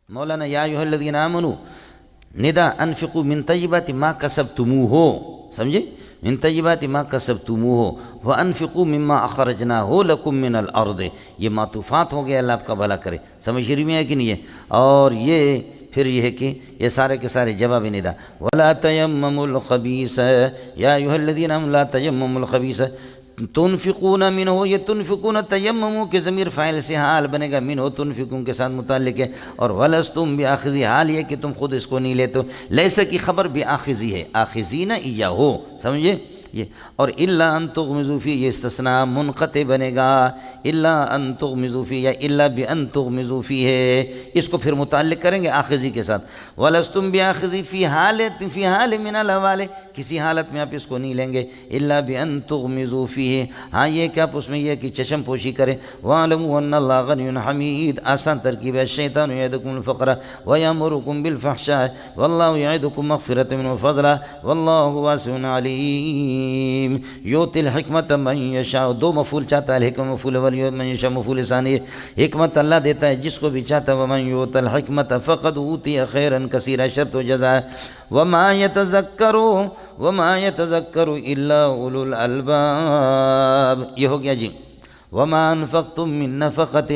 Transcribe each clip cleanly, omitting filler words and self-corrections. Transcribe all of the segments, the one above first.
مولانا یا ایھا الذین آمنوا ندا انفقوا من طیبات ما کسبتموہ، سمجھے، من طیبات ما کسبتموہ وانفقوا مما اخرجناہ لکم من الارض، یہ معطوفات ہو گیا، اللہ آپ کا بھلا کرے، سمجھ شریف میں ہے کہ نہیں ہے؟ اور یہ پھر یہ ہے کہ یہ سارے کے سارے جواب ندا ولا تیمموا الخبیث یا ایھا الذین آمنوا لا تیمموا الخبیث تنفقون منہ، یہ تنفقون تیمموا کے ضمیر فاعل سے حال بنے گا، منہ تنفقون کے ساتھ متعلق ہے، اور ولستم بآخذی، حال یہ کہ تم خود اس کو نہیں لیتے، لیس کی خبر بآخذی ہے، آخذین ایہو، سمجھے یہ، اور الا ان تغمضوا فی، یہ استثناء منقطع بنے گا، الا ان تغمضوا فی یا الا بان تغمضوا فی ہے، اس کو پھر متعلق کریں گے آخذی کے ساتھ، ولستم بآخذی فی حال من الاحوال، کسی حالت میں آپ اس کو نہیں لیں گے، الا بان تغمضوا فی، ہاں یہ کہ آپ اس میں یہ کہ چشم پوشی کریں، وَاعْلَمُوا أَنَّ اللَّهَ غَنِيٌّ حَمِيدٌ، آسان ترکیب ہے، الشیطان یعدکم الفقر ویأمرکم بالفحشاء واللہ یعدکم مغفرۃ منہ وفضلا واللہ واسع علیم، یؤتی الحکمت من یشاء، دو مفعول چاہتا ہے، الحکمت مفعول اول، من یشاء مفعول ثانی، حکمت اللہ دیتا ہے جس کو بھی چاہتا ہے، ومن یؤت الحکمت فقد اوتی خیرا کثیرا، شرط و جزا، وما یتذکر الا اولو الالباب، یہ ہو گیا جی، وما انفقتم من نفقۃ،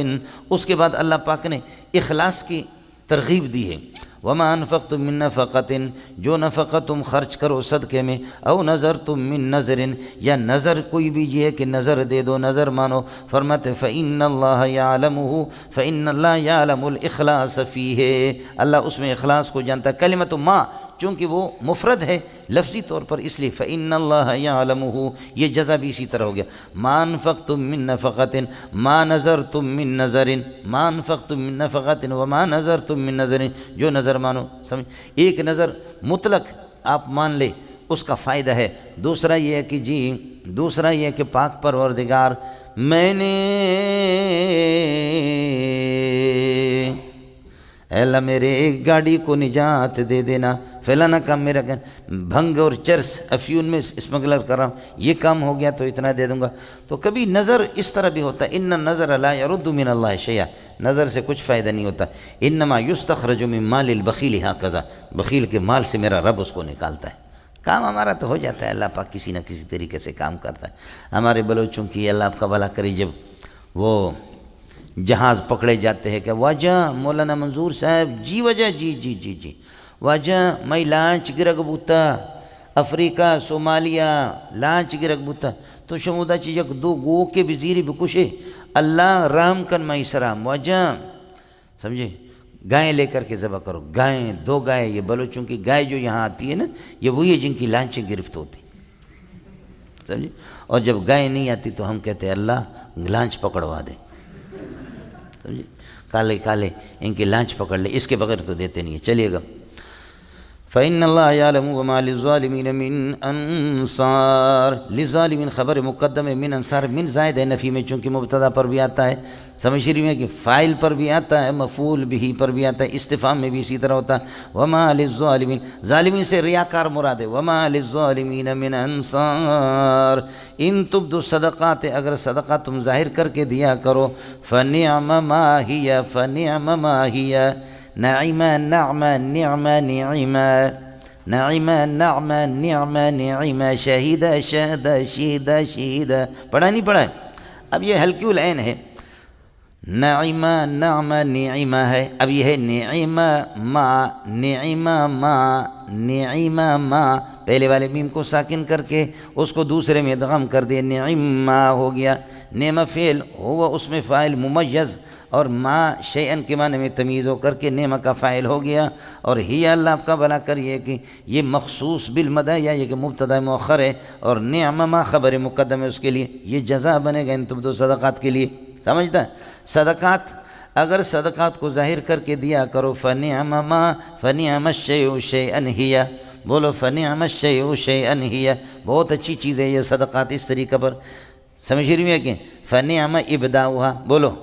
اس کے بعد اللہ پاک نے اخلاص کی ترغیب دی ہے، وما انفقتم من نفقۃ، جو نفقہ تم خرچ کرو صدقے میں، او نذرتم من نذر، یا نظر کوئی بھی یہ ہے کہ نظر دے دو، نظر مانو، فرماتے فإن اللہ یعلمہ، فإن اللہ یعلم الاخلاص فیہ، اللہ اس میں اخلاص کو جانتا ہے، کلمۃ ما چونکہ وہ مفرد ہے لفظی طور پر، اس لیے فإن اللہ یعلمہ، یہ جزا بھی اسی طرح ہو گیا، ما انفقتم من نفقۃ ما نذرتم من نذر، ما انفقتم من نفقۃ وما نذرتم من نذر، جو نظر مانو، سمجھ، ایک نظر مطلق آپ مان لے اس کا فائدہ ہے، دوسرا یہ ہے کہ جی، دوسرا یہ ہے کہ پاک پروردگار میں نے، اے اللہ میرے ایک گاڑی کو نجات دے دینا، فلانا کام میرا بھنگ اور چرس افیون میں اسمگلر کر رہا ہوں، یہ کام ہو گیا تو اتنا دے دوں گا، تو کبھی نظر اس طرح بھی ہوتا ہے، ان النظر لا يرد من اللہ شیئا، نظر سے کچھ فائدہ نہیں ہوتا، انما یستخرج من مال البخیل ہکذا، بخیل کے مال سے میرا رب اس کو نکالتا ہے، کام ہمارا تو ہو جاتا ہے، اللہ پاک کسی نہ کسی طریقے سے کام کرتا ہے، ہمارے بلوچوں کی اللہ آپ کا بھلا کرے، جب وہ جہاز پکڑے جاتے ہیں کہ وجہ مولانا منظور صاحب جی وجہ جی وجہ میں لانچ گرگ بوتا افریقہ صومالیہ لانچ گرگ بوتا تو شمودا چی یک دو گو کے بزیری بکشے اللہ رحم کن میں سرام، وجہ سمجھے، گائیں لے کر کے ذبح کرو، گائیں دو گائیں، یہ بلوچوں کی گائے جو یہاں آتی ہے نا، یہ وہی ہے جن کی لانچیں گرفت ہوتی، سمجھے، اور جب گائیں نہیں آتی تو ہم کہتے ہیں اللہ لانچ پکڑوا دے، سمجھے، کالے کالے ان کی لانچ پکڑ لے، اس کے بغیر تو دیتے نہیں ہیں، چلیے گا، فإن اللہ یعلم وما للظالمین من انصار، للظالمین خبر مقدم ہے، من انصار، من زائد ہے نفی میں، چونکہ مبتدا پر بھی آتا ہے، سمجھ رہی میں کہ فاعل پر بھی آتا ہے، مفعول بھی پر بھی آتا ہے، استفہام میں بھی اسی طرح ہوتا ہے، وما للظالمین، ظالمین سے ریاکار مراد ہے، وما للظالمین من انصار، ان تبدوا الصدقات، اگر صدقہ تم ظاہر کر کے دیا کرو، فنعم ما ہی، فنعم ما ہی، نعمہ نعمہ نعمہ نعمہ نعمہ نعمہ نعمہ نعمہ، شہیدہ شہدہ شہیدہ شہیدہ، پڑھا نہیں پڑھا ہے؟ اب یہ ہلکی العین ہے، نعمہ نعمہ نعمہ ہے، اب یہ ہے نعمہ ما، نعمہ ما، نعمہ ما، پہلے والے میم کو ساکن کر کے اس کو دوسرے میں ادغام کر دیا، نعمہ ہو گیا، نعمہ فعل ہوا اس میں فاعل ممیز، اور ما شیئن کے معنی میں تمیز ہو کر کے نعمہ کا فاعل ہو گیا، اور ہی اللہ آپ کا بھلا کریے کہ یہ مخصوص بالمدح یا یہ کہ مبتدا مؤخر ہے، اور نعمہ ما خبر مقدم ہے اس کے لیے، یہ جزا بنے گا ان تبدو صدقات کے لیے، سمجھتا ہے، صدقات اگر صدقات کو ظاہر کر کے دیا کرو، فنعم ما فنعم الشیء شیئا ہی، بولو فنعم الشیء شیئا ہی، بہت اچھی چیز ہے یہ صدقات، اس طریقہ پر سمجھ رہی ہے کہ فنعم ابداؤھا، بولو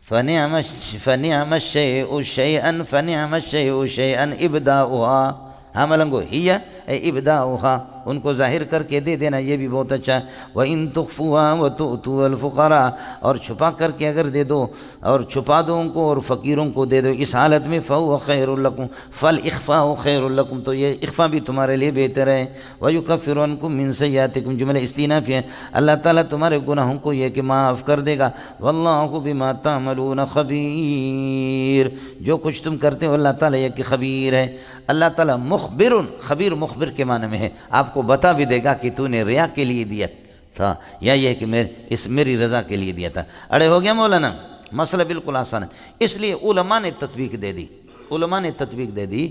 فنعم الشیء شیئا، فنعم الشیء شیئا ابداؤھا، ہاں ملنگو ہی ابداؤہا، ان کو ظاہر کر کے دے دینا، یہ بھی بہت اچھا ہے۔ وَإِن تُخْفُوهَا وَتُؤْتُوهَا الْفُقَرَاءَ، اور چھپا کر کے اگر دے دو اور چھپا دو ان کو اور فقیروں کو دے دو اس حالت میں، فَهُوَ خَيْرٌ لَكُمْ، فَالْإِخْفَاءُ خَيْرٌ لَكُمْ، تو یہ اخفا بھی تمہارے لیے بہتر ہے۔ وَيُكَفِّرُ عَنْكُم مِّن سَيِّئَاتِكُم، جملہ استئنافی ہے، اللہ تعالیٰ تمہارے گناہوں کو یہ کہ معاف کر دے گا۔ وَاللَّهُ بِمَا تَعْمَلُونَ خَبِيرٌ، جو کچھ تم کرتے ہو اللہ تعالیٰ یہ کہ خبیر ہے۔ اللہ تعالیٰ مخبر، خبیر مخبر کے معنی میں ہے، آپ کو بتا بھی دے گا کہ تو نے ریا کے لیے دیا تھا یا یہ کہ میری رضا کے لیے دیا تھا۔ اڑے ہو گیا مولانا، مسئلہ بالکل آسان ہے۔ اس لیے علماء نے تطبیق دے دی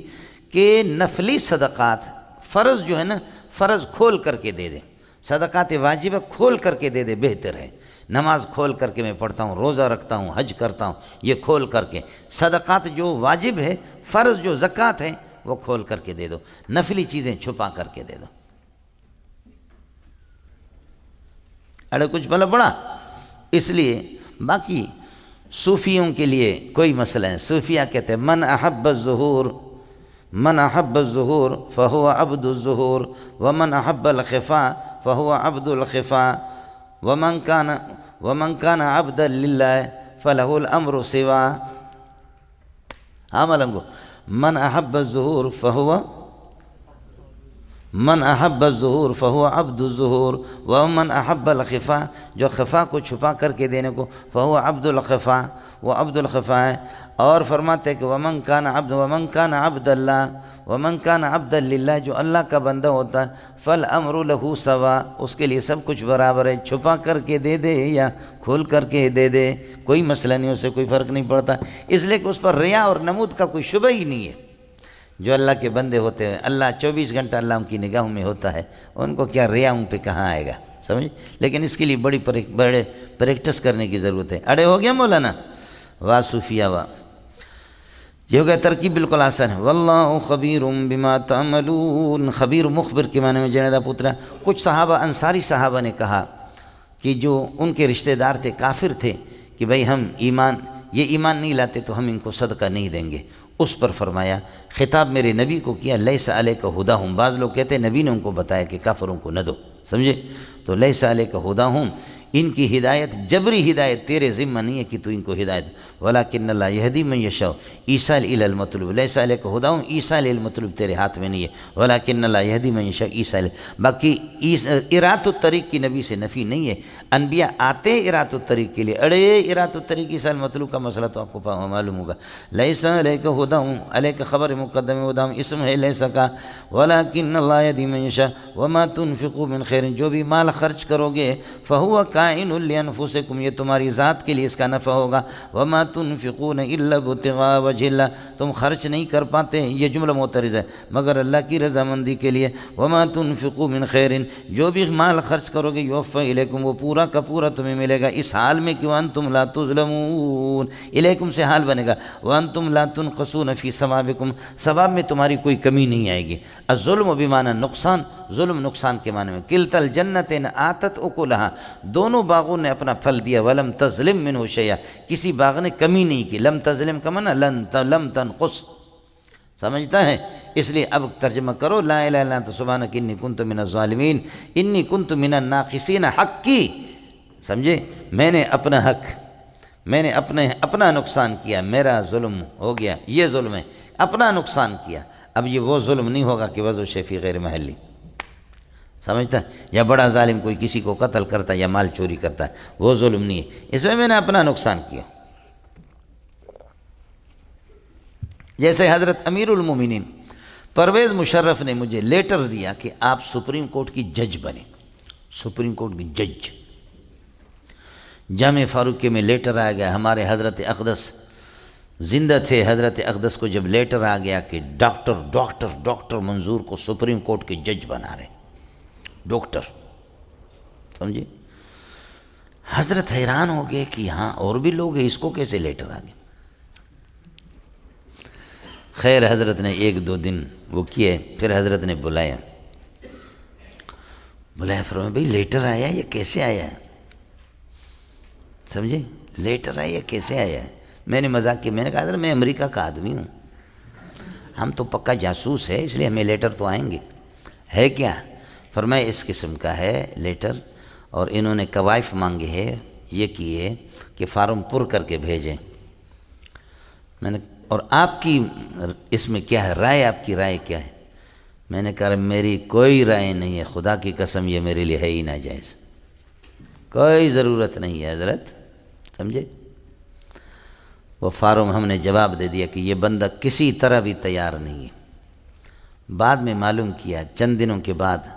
کہ نفلی صدقات، فرض جو ہے نا، فرض کھول کر کے دے دیں، صدقات واجبہ کھول کر کے دے دے بہتر ہے۔ نماز کھول کر کے میں پڑھتا ہوں، روزہ رکھتا ہوں، حج کرتا ہوں، یہ کھول کر کے۔ صدقات جو واجب ہے، فرض جو زکوٰۃ ہے وہ کھول کر کے دے دو، نفلی چیزیں چھپا کر کے دے دو۔ اڑے کچھ بلا بڑا، اس لیے باقی صوفیوں کے لیے کوئی مسئلہ ہے۔ صوفیہ کہتے ہیں من احب الظہور فہو عبد الظہور ومن احب الخفاء فہو عبد الخفاء ومن کان عبدا للہ فلہ الامر سوا۔ ہاں ملنگو، من احب الظہور فہو عبد الظہور ومن احب الخفاء، جو خفا کو چھپا کر کے دینے کو، فہو عبد الخفاء، وہ عبد الخفاء ہے۔ اور فرماتے کہ ومن کان عبد للہ، جو اللہ کا بندہ ہوتا ہے، فالامر لہ سوا، اس کے لیے سب کچھ برابر ہے، چھپا کر کے دے دے یا کھول کر کے دے دے، کوئی مسئلہ نہیں، اس سے کوئی فرق نہیں پڑتا، اس لیے کہ اس پر ریا اور نمود کا کوئی شبہ ہی نہیں ہے۔ جو اللہ کے بندے ہوتے ہیں، اللہ 24 گھنٹہ اللہ ان کی نگاہوں میں ہوتا ہے، ان کو کیا ریا ان پہ کہاں آئے گا، سمجھ؟ لیکن اس کے لیے بڑے پریکٹس کرنے کی ضرورت ہے۔ اڑے ہو گیا مولانا، واہ صوفیہ واہ، یہ ہو گیا ترکیب بالکل آسان ہے۔ واللہ خبیر بما تعملون، خبیر مخبر کے معنی میں جنیدہ پترا۔ کچھ صحابہ، انصاری صحابہ نے کہا کہ جو ان کے رشتہ دار تھے، کافر تھے، کہ بھئی ہم ایمان نہیں لاتے تو ہم ان کو صدقہ نہیں دیں گے۔ اس پر فرمایا، خطاب میرے نبی کو کیا، لیس علیک ھداھم، بعض لوگ کہتے ہیں نبی نے ان کو بتایا کہ کافروں کو نہ دو، سمجھے؟ تو لیس علیک ھداھم، ان کی ہدایت، جبری ہدایت تیرے ذمہ نہیں ہے کہ تو ان کو ہدایت، ولکن اللہ یہدی من یشاء، ایصال الی المطلوب، لیس علیک ھداھم، ایصال الی المطلوب تیرے ہاتھ میں نہیں ہے، ولکن اللہ یہدی من یشاء ایصال، باقی ارات الطریق کی نبی سے نفی نہیں ہے، انبیاء آتے ہیں ارات الطریق کے لیے۔ اڑے ارات الطریق ایصال المطلوب کا مسئلہ تو آپ کو معلوم ہوگا۔ لیس علیک ھداھم، علیک خبر مقدم، ھداھم اسم ہے لیس کا، ولکن اللہ یہدی من یشاء وما تنفقوا من خیر، جو بھی مال خرچ کرو گے، فہو کائن لانفسکم، یہ تمہاری ذات کے لیے اس کا نفع ہوگا، وما تنفقون الا ابتغاء وجہ اللہ، تم خرچ نہیں کر پاتے، یہ جملہ معترض ہے، مگر اللہ کی رضامندی کے لیے۔ وما تنفقوا من خیر، جو بھی مال خرچ کرو گے، یوفی الیکم، وہ پورا کا پورا تمہیں ملے گا، اس حال میں کہ وانتم لا تظلمون، الیکم سے حال بنے گا، وانتم لا تنقصون فی ثوابکم، ثواب میں تمہاری کوئی کمی نہیں آئے گی۔ الظلم بمعنی نقصان، ظلم نقصان کے معنی میں۔ کلتا الجنتین آتت اکلھا، دونوں باغوں نے اپنا پھل دیا، ولم تظلم منہ شیئا، کسی باغ نے کمی نہیں کی، لم تظلم کا معنی لم تنقص، سمجھتا ہے؟ اس لیے اب ترجمہ کرو، لا الہ الا انت سبحانک انی کنت من الظالمین، انی کنت من الناقصین، حق کی، سمجھے؟ میں نے اپنا حق، میں نے اپنا نقصان کیا، میرا ظلم ہو گیا، یہ ظلم ہے، اپنا نقصان کیا۔ اب یہ وہ ظلم نہیں ہوگا کہ وضع شفی غیر محلی، سمجھتا ہے؟ یا بڑا ظالم کوئی کسی کو قتل کرتا ہے یا مال چوری کرتا ہے، وہ ظلم نہیں ہے، اس میں نے اپنا نقصان کیا۔ جیسے حضرت امیر المومنین پرویز مشرف نے مجھے لیٹر دیا کہ آپ سپریم کورٹ کی جج بنے، سپریم کورٹ کی جج، جامع فاروقیہ میں لیٹر آ گیا، ہمارے حضرت اقدس زندہ تھے، حضرت اقدس کو جب لیٹر آ گیا کہ ڈاکٹر منظور کو سپریم کورٹ کے جج بنا رہے، ڈاکٹر، سمجھے؟ حضرت حیران ہو گئے کہ ہاں اور بھی لوگ ہیں، اس کو کیسے لیٹر آ گئے؟ خیر حضرت نے 1-2 دن وہ کیے، پھر حضرت نے بلایا فرمایا بھئی لیٹر آیا یہ کیسے آیا ہے، سمجھے؟ لیٹر آیا کیسے آیا ہے؟ میں نے مذاق کیا، میں نے کہا حضرت میں امریکہ کا آدمی ہوں، ہم تو پکا جاسوس ہے، اس لیے ہمیں لیٹر تو آئیں گے. ہے کیا؟ فرمایا اس قسم کا ہے لیٹر، اور انہوں نے کوائف مانگے ہے، یہ کیے کہ فارم پر کر کے بھیجیں. میں نے اور آپ کی اس میں کیا ہے رائے، آپ کی رائے کیا ہے؟ میں نے کہا میری کوئی رائے نہیں ہے، خدا کی قسم یہ میرے لیے ہے ہی ناجائز، کوئی ضرورت نہیں ہے حضرت. سمجھے؟ وہ فارم ہم نے جواب دے دیا کہ یہ بندہ کسی طرح بھی تیار نہیں ہے. بعد میں معلوم کیا، چند دنوں کے بعد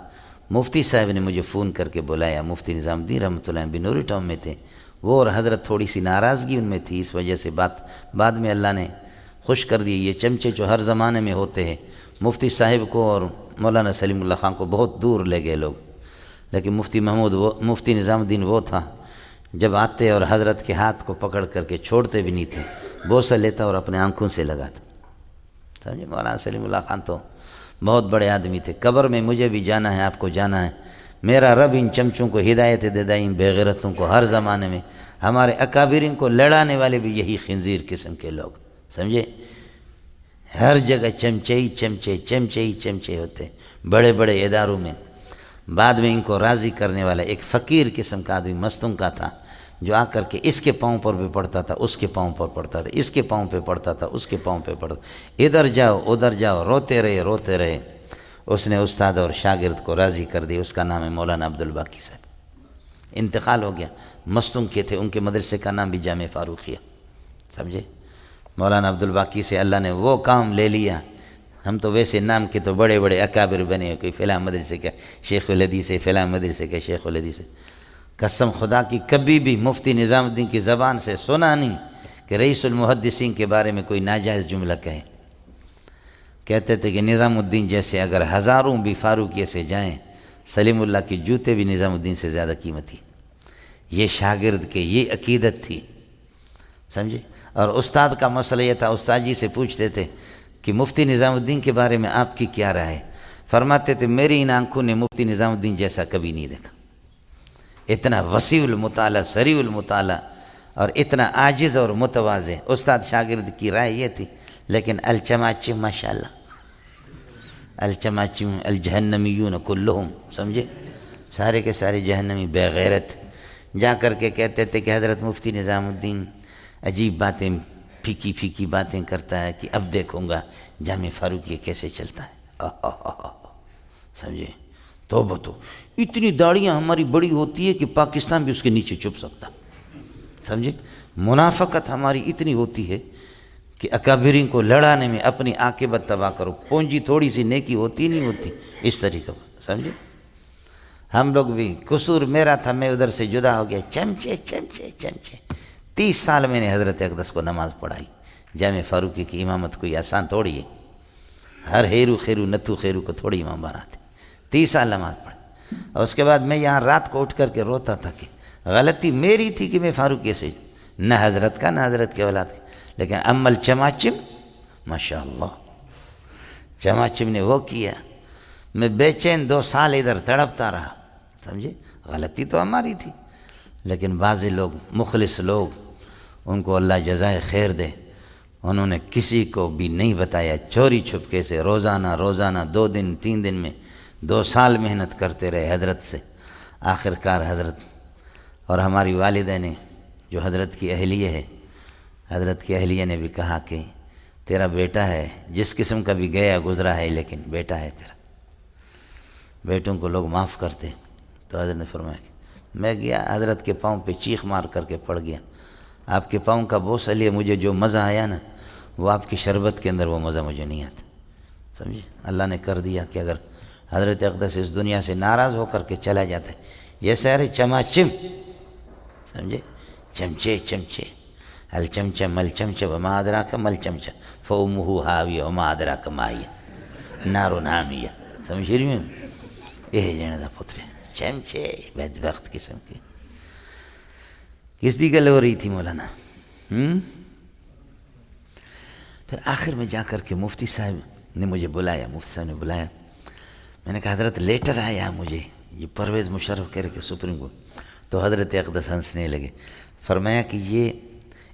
مفتی صاحب نے مجھے فون کر کے بلایا، مفتی نظام الدین رحمۃ اللہ بنوری ٹاؤن میں تھے وہ، اور حضرت تھوڑی سی ناراضگی ان میں تھی، اس وجہ سے بعد میں اللہ نے خوش کر دی. یہ چمچے جو ہر زمانے میں ہوتے ہیں، مفتی صاحب کو اور مولانا سلیم اللہ خان کو بہت دور لے گئے لوگ، لیکن مفتی نظام الدین وہ تھا جب آتے اور حضرت کے ہاتھ کو پکڑ کر کے چھوڑتے بھی نہیں تھے، بوسہ لیتا اور اپنے آنکھوں سے لگاتا. سمجھے؟ مولانا سلیم اللہ خان تو بہت بڑے آدمی تھے. قبر میں مجھے بھی جانا ہے، آپ کو جانا ہے، میرا رب ان چمچوں کو ہدایت دے دے، ان بے غیرتوں کو. ہر زمانے میں ہمارے اکابرین کو لڑانے والے بھی یہی خنزیر قسم کے لوگ، سمجھے؟ ہر جگہ چمچے ہی چمچے، چمچے ہی چمچے ہوتے بڑے بڑے اداروں میں. بعد میں ان کو راضی کرنے والا ایک فقیر قسم کا آدمی مستوں کا تھا، جو آ کر کے اس کے پاؤں پر بھی پڑتا تھا، اس کے پاؤں پر پڑتا تھا، اس کے پاؤں پہ پڑتا تھا، اس کے پاؤں پہ پڑتا تھا، ادھر جاؤ ادھر جاؤ، روتے رہے. اس نے استاد اور شاگرد کو راضی کر دی. اس کا نام ہے مولانا عبدالباقی صاحب، انتقال ہو گیا. مستوں کے تھے، ان کے مدرسے کا نام بھی جامع فاروقیہ. سمجھے؟ مولانا عبدالباقی سے اللہ نے وہ کام لے لیا. ہم تو ویسے نام کے تو بڑے بڑے اکابر بنے، کوئی فلاں مدرسے کا شیخ الحدیث ہے، فلاں مدرسے کا شیخ الحدیث ہے. قسم خدا کی کبھی بھی مفتی نظام الدین کی زبان سے سنا نہیں کہ رئیس المحدثین کے بارے میں کوئی ناجائز جملہ کہے. کہتے تھے کہ نظام الدین جیسے اگر ہزاروں بھی فاروقیہ سے جائیں، سلیم اللہ کے جوتے بھی نظام الدین سے زیادہ قیمتی. یہ شاگرد کے یہ عقیدت تھی. سمجھے؟ اور استاد کا مسئلہ یہ تھا، استاد جی سے پوچھتے تھے کہ مفتی نظام الدین کے بارے میں آپ کی کیا رائے ہے؟ فرماتے تھے میری ان آنکھوں نے مفتی نظام الدین جیسا کبھی نہیں دیکھا. اتنا وسیع المطالعہ، سریع المطالعہ، اور اتنا عاجز اور متواضع. استاد شاگرد کی رائے یہ تھی. لیکن الچماچم ماشاءاللہ، الچماچم الجہنمیون کلہم، سمجھے؟ سارے کے سارے جہنمی بے غیرت. جا کر کے کہتے تھے کہ حضرت مفتی نظام الدین عجیب باتیں، پھیکی پھیکی باتیں کرتا ہے کہ اب دیکھوں گا جامع فاروقیہ کیسے چلتا ہے. سمجھے؟ توبہ تو اتنی داڑیاں ہماری بڑی ہوتی ہے کہ پاکستان بھی اس کے نیچے چھپ سکتا. سمجھے؟ منافقت ہماری اتنی ہوتی ہے کہ اکابرین کو لڑانے میں اپنی عاقبت تباہ کرو. پونجی تھوڑی سی نیکی ہوتی نہیں ہوتی اس طریقے پر. سمجھے؟ ہم لوگ بھی قصور میرا تھا، میں ادھر سے جدا ہو گیا. چمچے چمچے چمچے. 30 سال میں نے حضرت اقدس کو نماز پڑھائی. جامع فاروقی کی امامت کوئی آسان تھوڑی ہے، ہر ہیرو خیرو نتو خیرو کو تھوڑی امام بناتے. 30 سال نماز پڑھی. اور اس کے بعد میں یہاں رات کو اٹھ کر کے روتا تھا کہ غلطی میری تھی کہ میں فاروقیہ سے، نہ حضرت کا نہ حضرت کے اولاد کا. لیکن امل چماچم ماشاءاللہ، چماچم نے وہ کیا. میں بے چین 2 سال ادھر تڑپتا رہا. سمجھے؟ غلطی تو ہماری تھی، لیکن بعض لوگ مخلص لوگ، ان کو اللہ جزائے خیر دے، انہوں نے کسی کو بھی نہیں بتایا، چوری چھپکے سے روزانہ 2 دن 3 دن میں 2 سال محنت کرتے رہے حضرت سے. آخر کار حضرت اور ہماری والدہ نے، جو حضرت کی اہلیہ ہے، حضرت کی اہلیہ نے بھی کہا کہ تیرا بیٹا ہے، جس قسم کا بھی گیا گزرا ہے لیکن بیٹا ہے تیرا، بیٹوں کو لوگ معاف کرتے. تو حضرت نے فرمایا کہ میں گیا، حضرت کے پاؤں پہ چیخ مار کر کے پڑ گیا. آپ کے پاؤں کا بوسہ لیے مجھے جو مزہ آیا نا، وہ آپ کی شربت کے اندر وہ مزہ مجھے نہیں آتا. سمجھے؟ اللہ نے کر دیا کہ اگر حضرت اقدس اس دنیا سے ناراض ہو کر کے چلا جاتا ہے، یہ سارے چماچم، سمجھے؟ چمچے چمچے. الچمچہ مل چمچہ وما ادراک مل چمچہ فامہ ہاویہ وما ادراک ما ہی نار حامیہ. سمجھ رہی ہوں؟ یہ جانے دا پتر چمچے بدبخت قسم کے. کس دی گل ہو رہی تھی مولانا؟ پھر آخر میں جا کر کے مفتی صاحب نے مجھے بلایا، مفتی صاحب نے بلایا. میں نے کہا حضرت لیٹر آیا مجھے، یہ پرویز مشرف کہہ رہے کہ سپریم کورٹ. تو حضرت اقدس ہنسنے لگے. فرمایا کہ یہ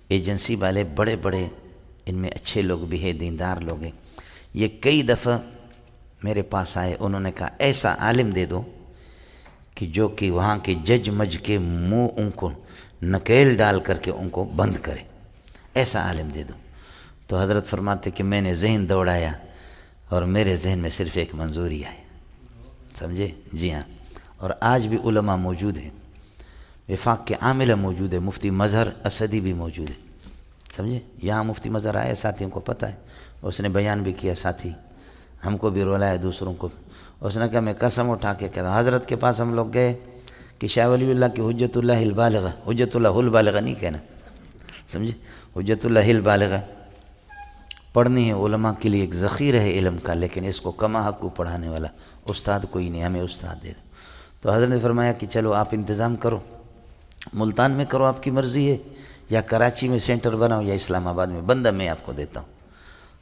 ایجنسی والے بڑے بڑے، ان میں اچھے لوگ بھی ہیں، دیندار لوگ ہیں، یہ کئی دفعہ میرے پاس آئے، انہوں نے کہا ایسا عالم دے دو کہ جو کہ وہاں کے جج مج کے منہ ان کو نکیل ڈال کر کے ان کو بند کرے، ایسا عالم دے دو۔ تو حضرت فرماتے کہ میں نے ذہن دوڑایا اور میرے ذہن میں صرف ایک منظوری آئی، سمجھے؟ جی ہاں، اور آج بھی علماء موجود ہیں، وفاق کے عاملہ موجود ہے، مفتی مظہر اسدی بھی موجود ہے، سمجھے؟ یہاں مفتی مظہر آئے، ساتھیوں کو پتہ ہے، اس نے بیان بھی کیا، ساتھی ہم کو بھی رولایا، دوسروں کو بھی۔ اس نے کہا میں قسم اٹھا کے کہتا ہوں، حضرت کے پاس ہم لوگ گئے کہ شاہ ولی اللہ کی حجت اللہ البالغہ، حجت اللہ البالغہ نہیں کہنا، سمجھے؟ حجت اللہ البالغہ پڑھنی ہے، علماء کے لیے ایک ذخیرہ ہے علم کا، لیکن اس کو کما حق کو پڑھانے والا استاد کوئی نہیں، ہمیں استاد دے دو۔ تو حضرت نے فرمایا کہ چلو آپ انتظام کرو، ملتان میں کرو، آپ کی مرضی ہے، یا کراچی میں سینٹر بناؤ، یا اسلام آباد میں، بندہ میں آپ کو دیتا ہوں۔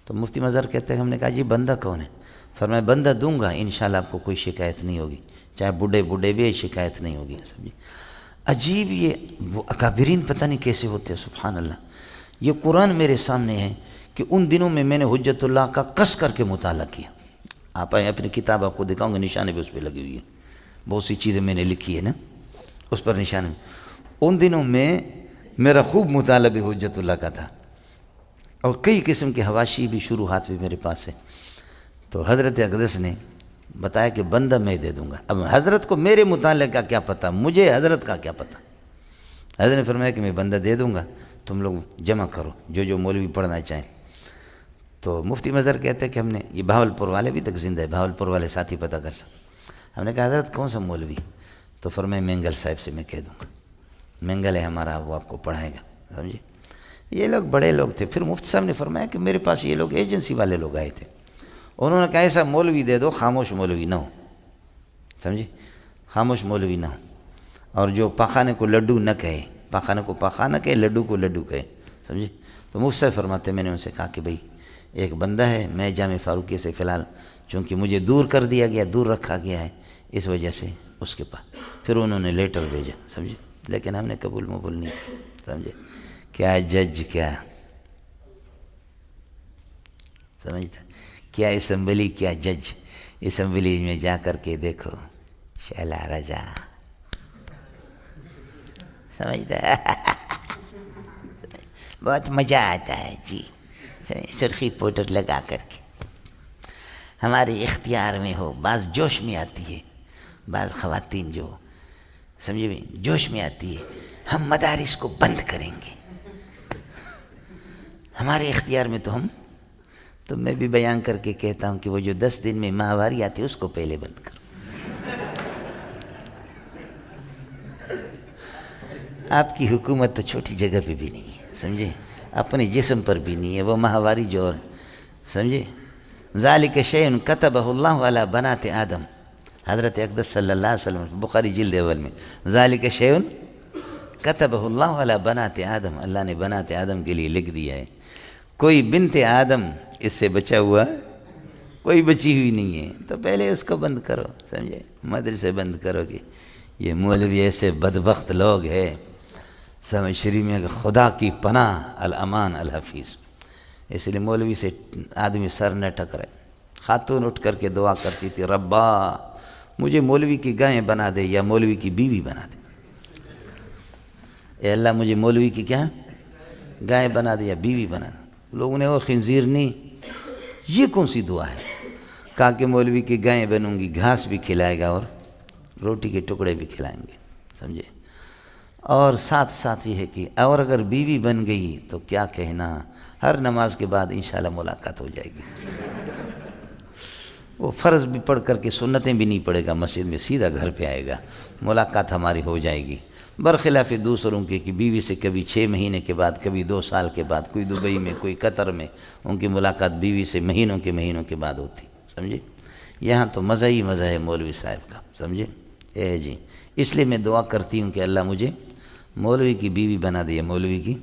تو مفتی مظہر کہتے ہیں، ہم نے کہا جی بندہ کون ہے؟ فرمایا بندہ دوں گا، انشاءاللہ آپ کو کوئی شکایت نہیں ہوگی، چاہے بوڑھے بھی شکایت نہیں ہوگی، سمجھے؟ عجیب، یہ وہ اکابرین پتہ نہیں کیسے ہوتے ہیں، سبحان اللہ۔ یہ قرآن میرے سامنے ہے کہ ان دنوں میں نے حجت اللہ کا کس کر کے مطالعہ کیا۔ آپ آئیں، اپنی کتاب آپ کو دکھاؤں گا، نشانے بھی اس پہ لگی ہوئی ہے، بہت سی چیزیں میں نے لکھی ہے نا اس پر نشانے۔ ان دنوں میں میرا خوب مطالعہ بھی حجت اللہ کا تھا، اور کئی قسم کے حواشی بھی، شروحات بھی میرے پاس ہے۔ تو حضرت اقدس نے بتایا کہ بندہ میں دے دوں گا۔ اب حضرت کو میرے مطالعے کا کیا پتہ، مجھے حضرت کا کیا پتہ۔ حضرت نے فرمایا کہ میں بندہ دے دوں گا، تم لوگ جمع کرو جو مولوی پڑھنا چاہیں۔ تو مفتی مظہر کہتے ہیں کہ ہم نے، یہ بہاولپور والے بھی تک زندہ ہے، بہاولپور والے ساتھی پتہ کر سکتے۔ ہم نے کہا حضرت کون سا مولوی؟ تو فرمایا مینگل صاحب سے میں کہہ دوں گا، مینگل ہے ہمارا، وہ آپ کو پڑھائے گا، سمجھے؟ یہ لوگ بڑے لوگ تھے۔ پھر مفتی صاحب نے فرمایا کہ میرے پاس یہ لوگ ایجنسی والے لوگ آئے تھے، انہوں نے کہا ایسا مولوی دے دو خاموش مولوی نہ ہو، سمجھے؟ خاموش مولوی نہ ہو، اور جو پاخانے کو لڈو نہ کہے، پاخانے کو پاخانہ کہے، لڈو کو لڈو کہے، سمجھے؟ تو مفتی صاحب فرماتے میں نے ان سے کہا کہ بھئی ایک بندہ ہے، میں جامع فاروقیہ سے فی الحال چونکہ مجھے دور کر دیا گیا، دور رکھا گیا ہے، اس وجہ سے اس کے پاس۔ پھر انہوں نے لیٹر بھیجا، سمجھے؟ لیکن ہم نے قبول مبول نہیں کیا، سمجھے؟ کیا جج، کیا سمجھتا، کیا اسمبلی، کیا جج۔ اسمبلی میں جا کر کے دیکھو شیلا رضا، سمجھتا ہے، بہت مزہ آتا ہے جی، سرخی پاؤڈر لگا کر کے ہمارے اختیار میں ہو۔ بعض جوش میں آتی ہے، بعض خواتین جو سمجھے بھی جوش میں آتی ہے، ہم مدارس کو بند کریں گے، ہمارے اختیار میں تو میں بھی بیان کر کے کہتا ہوں کہ وہ جو 10 دن میں ماہواری آتی ہے اس کو پہلے بند کرو۔ آپ کی حکومت تو چھوٹی جگہ پہ بھی نہیں ہے، سمجھے؟ اپنے جسم پر بھی نہیں ہے، وہ ماہواری جو، سمجھے؟ ذالک شیء کتبہ اللہ علی بنات آدم، حضرت اقدس صلی اللہ علیہ وسلم، بخاری جلد اول میں، ذالک شیء کتبہ اللہ علی بنات آدم، اللہ نے بنات آدم کے لیے لکھ دیا ہے، کوئی بنت آدم اس سے بچا ہوا کوئی بچی ہوئی نہیں ہے، تو پہلے اس کو بند کرو، سمجھے؟ مدرسے بند کرو کہ یہ مولوی ایسے بدبخت لوگ ہیں، سمجھ شریف میں کہ خدا کی پناہ الامان الحفیظ، اس لیے مولوی سے آدمی سر نہ ٹکرائے۔ خاتون اٹھ کر کے دعا کرتی تھی، ربا مجھے مولوی کی گائیں بنا دے یا مولوی کی بیوی بنا دے، اے اللہ مجھے مولوی کی کیا گائیں بنا دے یا بیوی بنا دے۔ لوگوں نے وہ خنزیر نہیں، یہ کون سی دعا ہے؟ کہا کہ مولوی کی گائیں بنوں گی، گھاس بھی کھلائے گا اور روٹی کے ٹکڑے بھی کھلائیں گے، سمجھے؟ اور ساتھ ساتھ یہ ہے کہ اور اگر بیوی بن گئی تو کیا کہنا، ہر نماز کے بعد انشاءاللہ ملاقات ہو جائے گی، وہ فرض بھی پڑھ کر کے سنتیں بھی نہیں پڑھے گا مسجد میں، سیدھا گھر پہ آئے گا، ملاقات ہماری ہو جائے گی، برخلاف دوسروں کے کہ بیوی سے کبھی 6 مہینے کے بعد، کبھی 2 سال کے بعد، کوئی دبئی میں، کوئی قطر میں، ان کی ملاقات بیوی سے مہینوں کے بعد ہوتی، سمجھے؟ یہاں تو مزہ ہی مزہ ہے مولوی صاحب کا، سمجھے؟ اے جی، اس لیے میں دعا کرتی ہوں کہ اللہ مجھے مولوی کی بیوی بنا دے، مولوی کی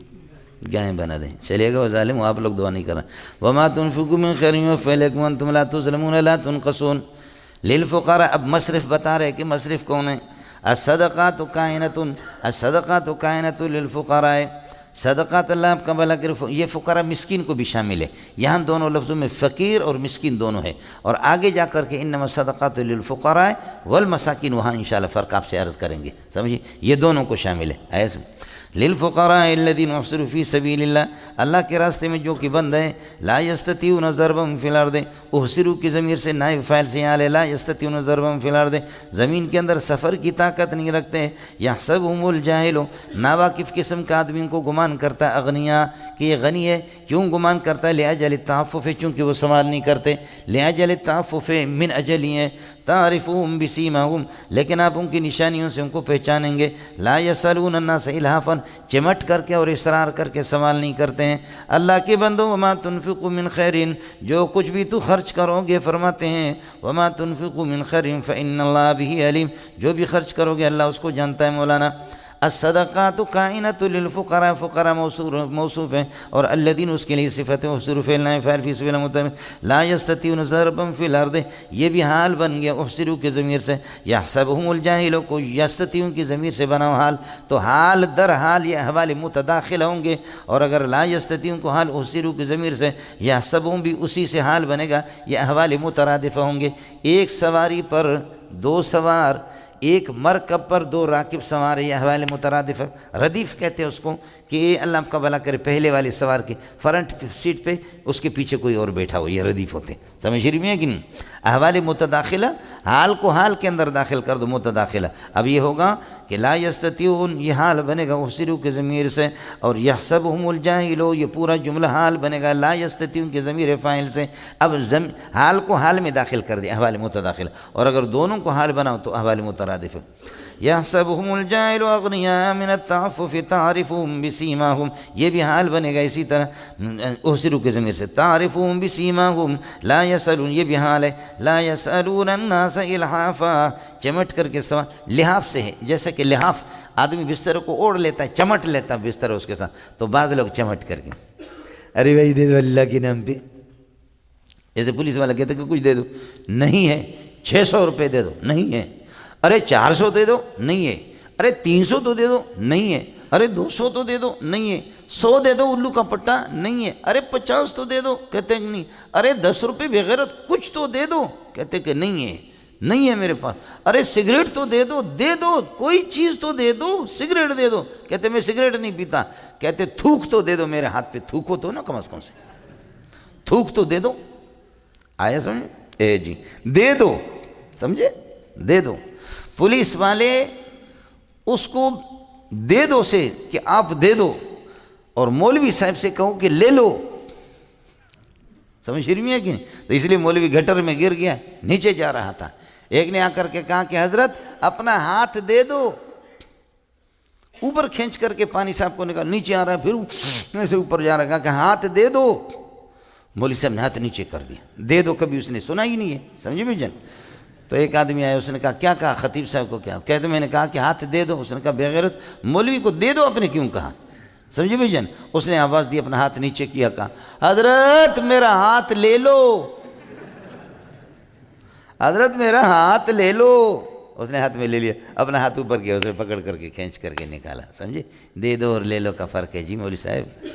گائیں بنا دیں۔ چلیے گا وہ ظالم، آپ لوگ دعا نہیں کر رہے۔ وَمَا تُنْفِقُوا مِنْ خَيْرٍ يُوَفَّ إِلَيْكُمْ وَأَنْتُمْ لَا تُظْلَمُونَ لَا تُنْقَصُونَ لِلْفُقَرَاءِ۔ اب مصرف بتا رہے کہ مصرف کون ہے؟ الصدقات کائنۃ، الصدقات کائنۃ للفقراء، صدقات اللہ آپ کا بھلا کرے، یہ فقراء مسکین کو بھی شامل ہے، یہاں دونوں لفظوں میں فقیر اور مسکین دونوں ہے، اور آگے جا کر کے انما الصدقات للفقراء والمساکین، وہاں انشاءاللہ فرق آپ سے عرض کریں گے، سمجھیے یہ دونوں کو شامل ہے۔ ایسے للفقراء الذین احصروا فی سبیل اللہ، اللہ کے راستے میں جو کہ بند ہیں، لا یستطیعون ضربا فی الارض، احصروا کی ضمیر سے نائب فاعل سے یہاں لے، لا یستطیعون ضربا فی الارض، زمین کے اندر سفر کی طاقت نہیں رکھتے، یحسبهم الجاہل، ناواقف قسم کا آدمی کو گمان کرتا ہے اغنیا کہ یہ غنی ہے، کیوں گمان کرتا ہے؟ لاجل التعفف، چونکہ وہ سوال نہیں کرتے، لاجل التعفف من اجل ہی ہے، تعرفهم بسیماهم، لیکن آپ ان کی نشانیوں سے ان کو پہچانیں گے، لا یسألون الناس الحافا، چمٹ کر کے اور اصرار کر کے سوال نہیں کرتے ہیں۔ اللہ کے بندوں، وما تنفقوا من خیر، جو کچھ بھی تو خرچ کرو گے، فرماتے ہیں وما تنفقوا من خیر فإن اللہ بہ علیم، جو بھی خرچ کرو گے اللہ اس کو جانتا ہے۔ مولانا الصدقات کائنۃ للفقراء، فقراء موصوف ہیں، اور الذین اس کے لیے صفت ہے، احصروا فعل نائب فاعل فی سبیل اللہ، لا یستطیعون ضربا فی الارض، یہ بھی حال بن گیا احصروا کے ضمیر سے، یحسبهم الجاہل کو یستطیعون کی ضمیر سے بناؤ حال، تو حال در حال یہ احوال متداخل ہوں گے، اور اگر لا یستطیعون کو حال احصروا کی ضمیر سے، یحسبهم بھی اسی سے حال بنے گا، یہ احوال مترادف ہوں گے۔ ایک سواری پر دو سوار، ایک مرکب پر دو راکب سوار، یہ احوال مترادف ہے، ردیف کہتے ہیں اس کو، کہ اللہ آپ کا بھلا کرے پہلے والے سوار کے فرنٹ سیٹ پہ اس کے پیچھے کوئی اور بیٹھا ہو، یہ ردیف ہوتے ہیں، سمجھ رہی ہے کہ نہیں؟ احوال متداخلہ، حال کو حال کے اندر داخل کر دو، متداخلہ۔ اب یہ ہوگا کہ لا یستطیعون، یہ حال بنے گا احصروا کے ضمیر سے، اور یحسبهم الجاہل، یہ پورا جملہ حال بنے گا لا یستطیعون کے ضمیر فاعل سے۔ اب حال کو حال میں داخل کر دیا، احوال متداخلہ، اور اگر دونوں کو حال بناؤ تو احوال مترادف۔ یحسبهم الجاہل اغنیاء من التعفف تعرفهم بسیماهم، یہ بھی حال بنے گا اسی طرح احصروا کے ضمیر سے، تعرفهم بسیماهم لا یسألون، یہ بھی حال ہے، لا یسألون الناس الحافا، چمٹ کر کے سوال، لحاف سے ہے، جیسے کہ لحاف آدمی بستر کو اوڑھ لیتا ہے، چمٹ لیتا ہے بستر اس کے ساتھ، تو بعض لوگ چمٹ کر کے ارے بھائی دے دو اللہ کے نام پہ، جیسے پولیس والا کہتا ہے کہ کچھ دے دو، نہیں ہے، 600 روپے دے دو، نہیں ہے، ارے 400 دے دو، نہیں ہے، ارے 300 تو دے دو، نہیں ہے، ارے 200 تو دے دو، نہیں ہے، 100 دے دو الو کا پٹا، نہیں ہے، ارے 50 تو دے دو، کہتے ہیں کہ نہیں، ارے 10 روپے بغیرت کچھ تو دے دو، کہتے کہ نہیں ہے، نہیں ہے میرے پاس، ارے سگریٹ تو دے دو، دے دو کوئی چیز تو دے دو، سگریٹ دے دو، کہتے میں سگریٹ نہیں پیتا، کہتے تھوک تو دے دو میرے ہاتھ پہ، تھوکو تو نا کم از کم سے، تھوک تو دے دو، آیا سمجھے؟ اے جی دے دو، سمجھے، دے دو۔ پولیس والے اس کو دے دو سے کہ آپ دے دو، اور مولوی صاحب سے کہو کہ لے لو، سمجھ رہی ہے کہ نہیں؟ تو اس لیے مولوی گٹر میں گر گیا، نیچے جا رہا تھا، ایک نے آ کر کے کہا کہ حضرت اپنا ہاتھ دے دو، اوپر کھینچ کر کے پانی صاحب کو نکال، نیچے آ رہا ہے، پھر ایسے اوپر جا رہا ہے، کہا کہ ہاتھ دے دو، مولوی صاحب نے ہاتھ نیچے کر دیا، دے دو کبھی اس نے سنا ہی نہیں ہے، سمجھے بھی جن؟ تو ایک آدمی آیا، اس نے کہا کیا کہا خطیب صاحب کو؟ کیا کہتے؟ میں نے کہا کہ ہاتھ دے دو۔ اس نے کہا بغیرت، مولوی کو دے دو، اپنے کیوں کہا؟ سمجھے بھائی جان؟ اس نے آواز دی، اپنا ہاتھ نیچے کیا، کہا حضرت میرا ہاتھ لے لو، حضرت میرا ہاتھ لے لو۔ اس نے ہاتھ میں لے لیا، اپنا ہاتھ اوپر کیا، اسے پکڑ کر کے کھینچ کر کے نکالا، سمجھے؟ دے دو اور لے لو کا فرق ہے جی مولوی صاحب۔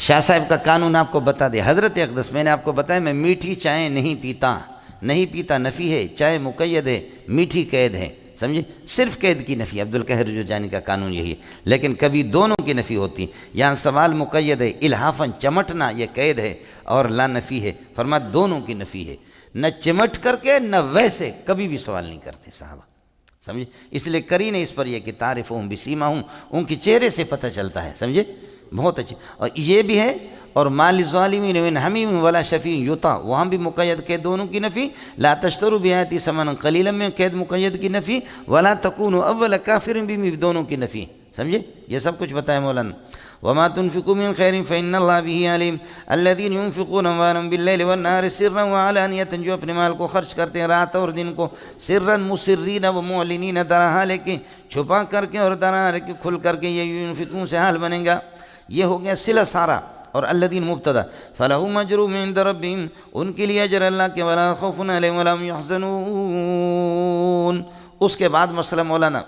شاہ صاحب کا قانون آپ کو بتا دے، حضرت اقدس میں نے آپ کو بتایا، میں میٹھی چائے نہیں پیتا، نہیں پیتا نفی ہے، چائے مقید ہے، میٹھی قید ہے، سمجھے؟ صرف قید کی نفی، عبدالقاہر جرجانی کا قانون یہی ہے، لیکن کبھی دونوں کی نفی ہوتی، یہاں سوال مقید ہے، الحافاً چمٹنا یہ قید ہے، اور لا نفی ہے، فرما دونوں کی نفی ہے، نہ چمٹ کر کے نہ ویسے کبھی بھی سوال نہیں کرتے صحابہ، سمجھے؟ اس لیے کرین اس پر یہ کہ تعرفہم بسیماہم، ان کے چہرے سے پتہ چلتا ہے، سمجھے؟ بہت اچھی۔ اور یہ بھی ہے، اور مال الظالمین من حمیم ولا شفیع یطاع، وہاں بھی مقید قید دونوں کی نفی، لا تشتروا بآیاتی ثمنا قلیلا میں قید مقید کی نفی، ولا تکونوا اول کافر بھی دونوں کی نفی، سمجھے؟ یہ سب کچھ بتایا مولانا۔ وما تنفقوا من خیر فإن اللہ بہ علیم، الذین ينفقون اموالهم باللیل والنہار سرا وعلانیۃ، جو اپنے مال کو خرچ کرتے ہیں رات اور دن کو، سرا مسرین ومعلنین، در حال کہ چھپا کر کے اور در حال کہ کھل کر کے، یہ ينفقون سے حال بنے گا، یہ ہو گیا صلہ سارا، اور الذین مبتدا، فلہم اجرہم عند ربہم، ان کے لیے اجر اللہ کے، ولا خوف علیہم ولا هم يحزنون۔ اس کے بعد مسئلہ مولانا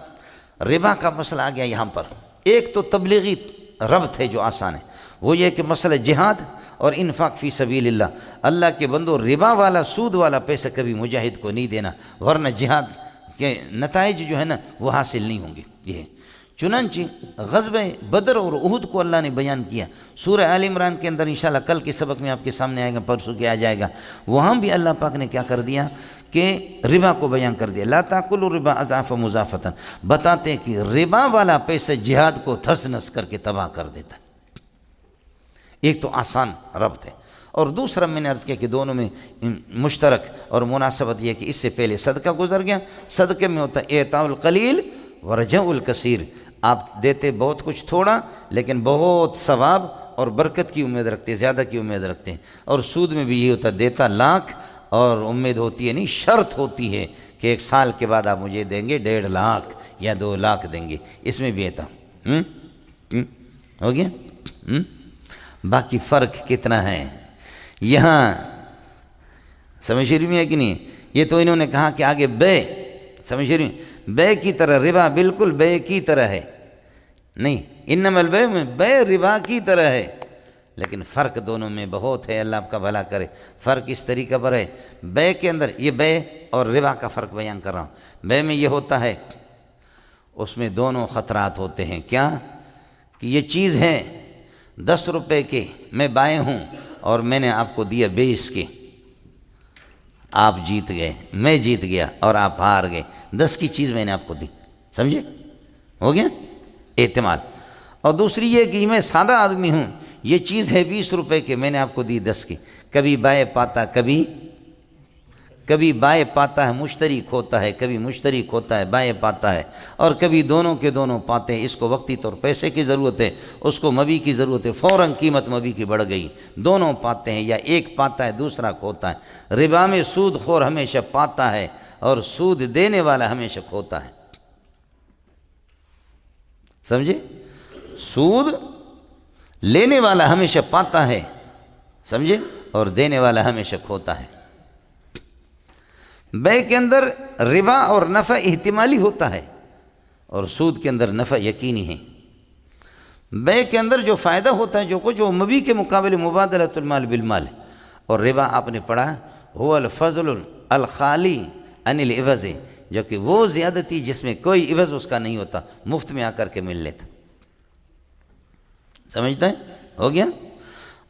ربا کا مسئلہ آ گیا یہاں پر، ایک تو تبلیغی ربط ہے جو آسان ہے، وہ یہ کہ مسئلہ جہاد اور انفاق فی سبیل اللہ کے بندو، ربا والا سود والا پیسہ کبھی مجاہد کو نہیں دینا، ورنہ جہاد کے نتائج جو ہے نا وہ حاصل نہیں ہوں گے۔ یہ ہے چنانچہ غزوہ بدر اور احد کو اللہ نے بیان کیا سورہ آل عمران کے اندر، انشاءاللہ کل کے سبق میں آپ کے سامنے آئے گا، پرسوں کے آ جائے گا، وہاں بھی اللہ پاک نے کیا کر دیا کہ ربا کو بیان کر دیا، لا تاکلوا الربا اضعافا مضاعفۃ، بتاتے ہیں کہ ربا والا پیسہ جہاد کو دھس نس کر کے تباہ کر دیتا ہے۔ ایک تو آسان ربط ہے، اور دوسرا میں نے عرض کیا کہ دونوں میں مشترک اور مناسبت یہ کہ اس سے پہلے صدقہ گزر گیا، صدقے میں ہوتا ہے اعطاء القلیل ورجاء الکثیر، آپ دیتے بہت کچھ تھوڑا لیکن بہت ثواب اور برکت کی امید رکھتے ہیں، زیادہ کی امید رکھتے ہیں، اور سود میں بھی یہ ہوتا ہے دیتا لاکھ اور امید ہوتی ہے نہیں، شرط ہوتی ہے کہ 1 سال کے بعد آپ مجھے دیں گے 1.5 لاکھ یا 2 لاکھ دیں گے، اس میں بھی اعطاء ہو گیا۔ باقی فرق کتنا ہے یہاں سمجھ رہی میں ہے کہ نہیں؟ یہ تو انہوں نے کہا کہ آگے بے، سمجھ رہی میں، بے کی طرح، ربا بالکل بے کی طرح ہے نہیں، انما البیع میں بے ربا کی طرح ہے، لیکن فرق دونوں میں بہت ہے، اللہ آپ کا بھلا کرے۔ فرق اس طریقہ پر ہے، بے کے اندر یہ بے اور ربا کا فرق بیان کر رہا ہوں۔ بے میں یہ ہوتا ہے اس میں دونوں خطرات ہوتے ہیں، کیا کہ یہ چیز ہے 10 روپے کے میں بائیں ہوں اور میں نے آپ کو دیا 20 کے، آپ جیت گئے، میں جیت گیا اور آپ ہار گئے، 10 کی چیز میں نے آپ کو دی، سمجھے؟ ہو گیا احتمال۔ اور دوسری یہ کہ میں سادہ آدمی ہوں، یہ چیز ہے 20 روپے کے، میں نے آپ کو دی 10 کی، کبھی بائیں پاتا کبھی بائیں پاتا ہے مشتری کھوتا ہے، کبھی مشتری کھوتا ہے بائیں پاتا ہے، اور کبھی دونوں کے دونوں پاتے ہیں۔ اس کو وقتی طور پیسے کی ضرورت ہے، اس کو مبی کی ضرورت ہے، فوراً قیمت مبی کی بڑھ گئی، دونوں پاتے ہیں، یا ایک پاتا ہے دوسرا کھوتا ہے۔ ربا میں سود خور ہمیشہ پاتا ہے اور سود دینے والا ہمیشہ کھوتا ہے، سمجھے؟ سود لینے والا ہمیشہ پاتا ہے، سمجھے، اور دینے والا ہمیشہ کھوتا ہے۔ بے کے اندر ربا اور نفع احتمالی ہوتا ہے اور سود کے اندر نفع یقینی ہے۔ بے کے اندر جو فائدہ ہوتا ہے جو کچھ وہ مبی کے مقابلے مبادلۃ المال بالمال ہے، اور ربا آپ نے پڑھا هو الفضل الخالی عن العوض، جو کہ وہ زیادتی جس میں کوئی عوض اس کا نہیں ہوتا، مفت میں آ کر کے مل لیتا، سمجھتا ہے؟ ہو گیا۔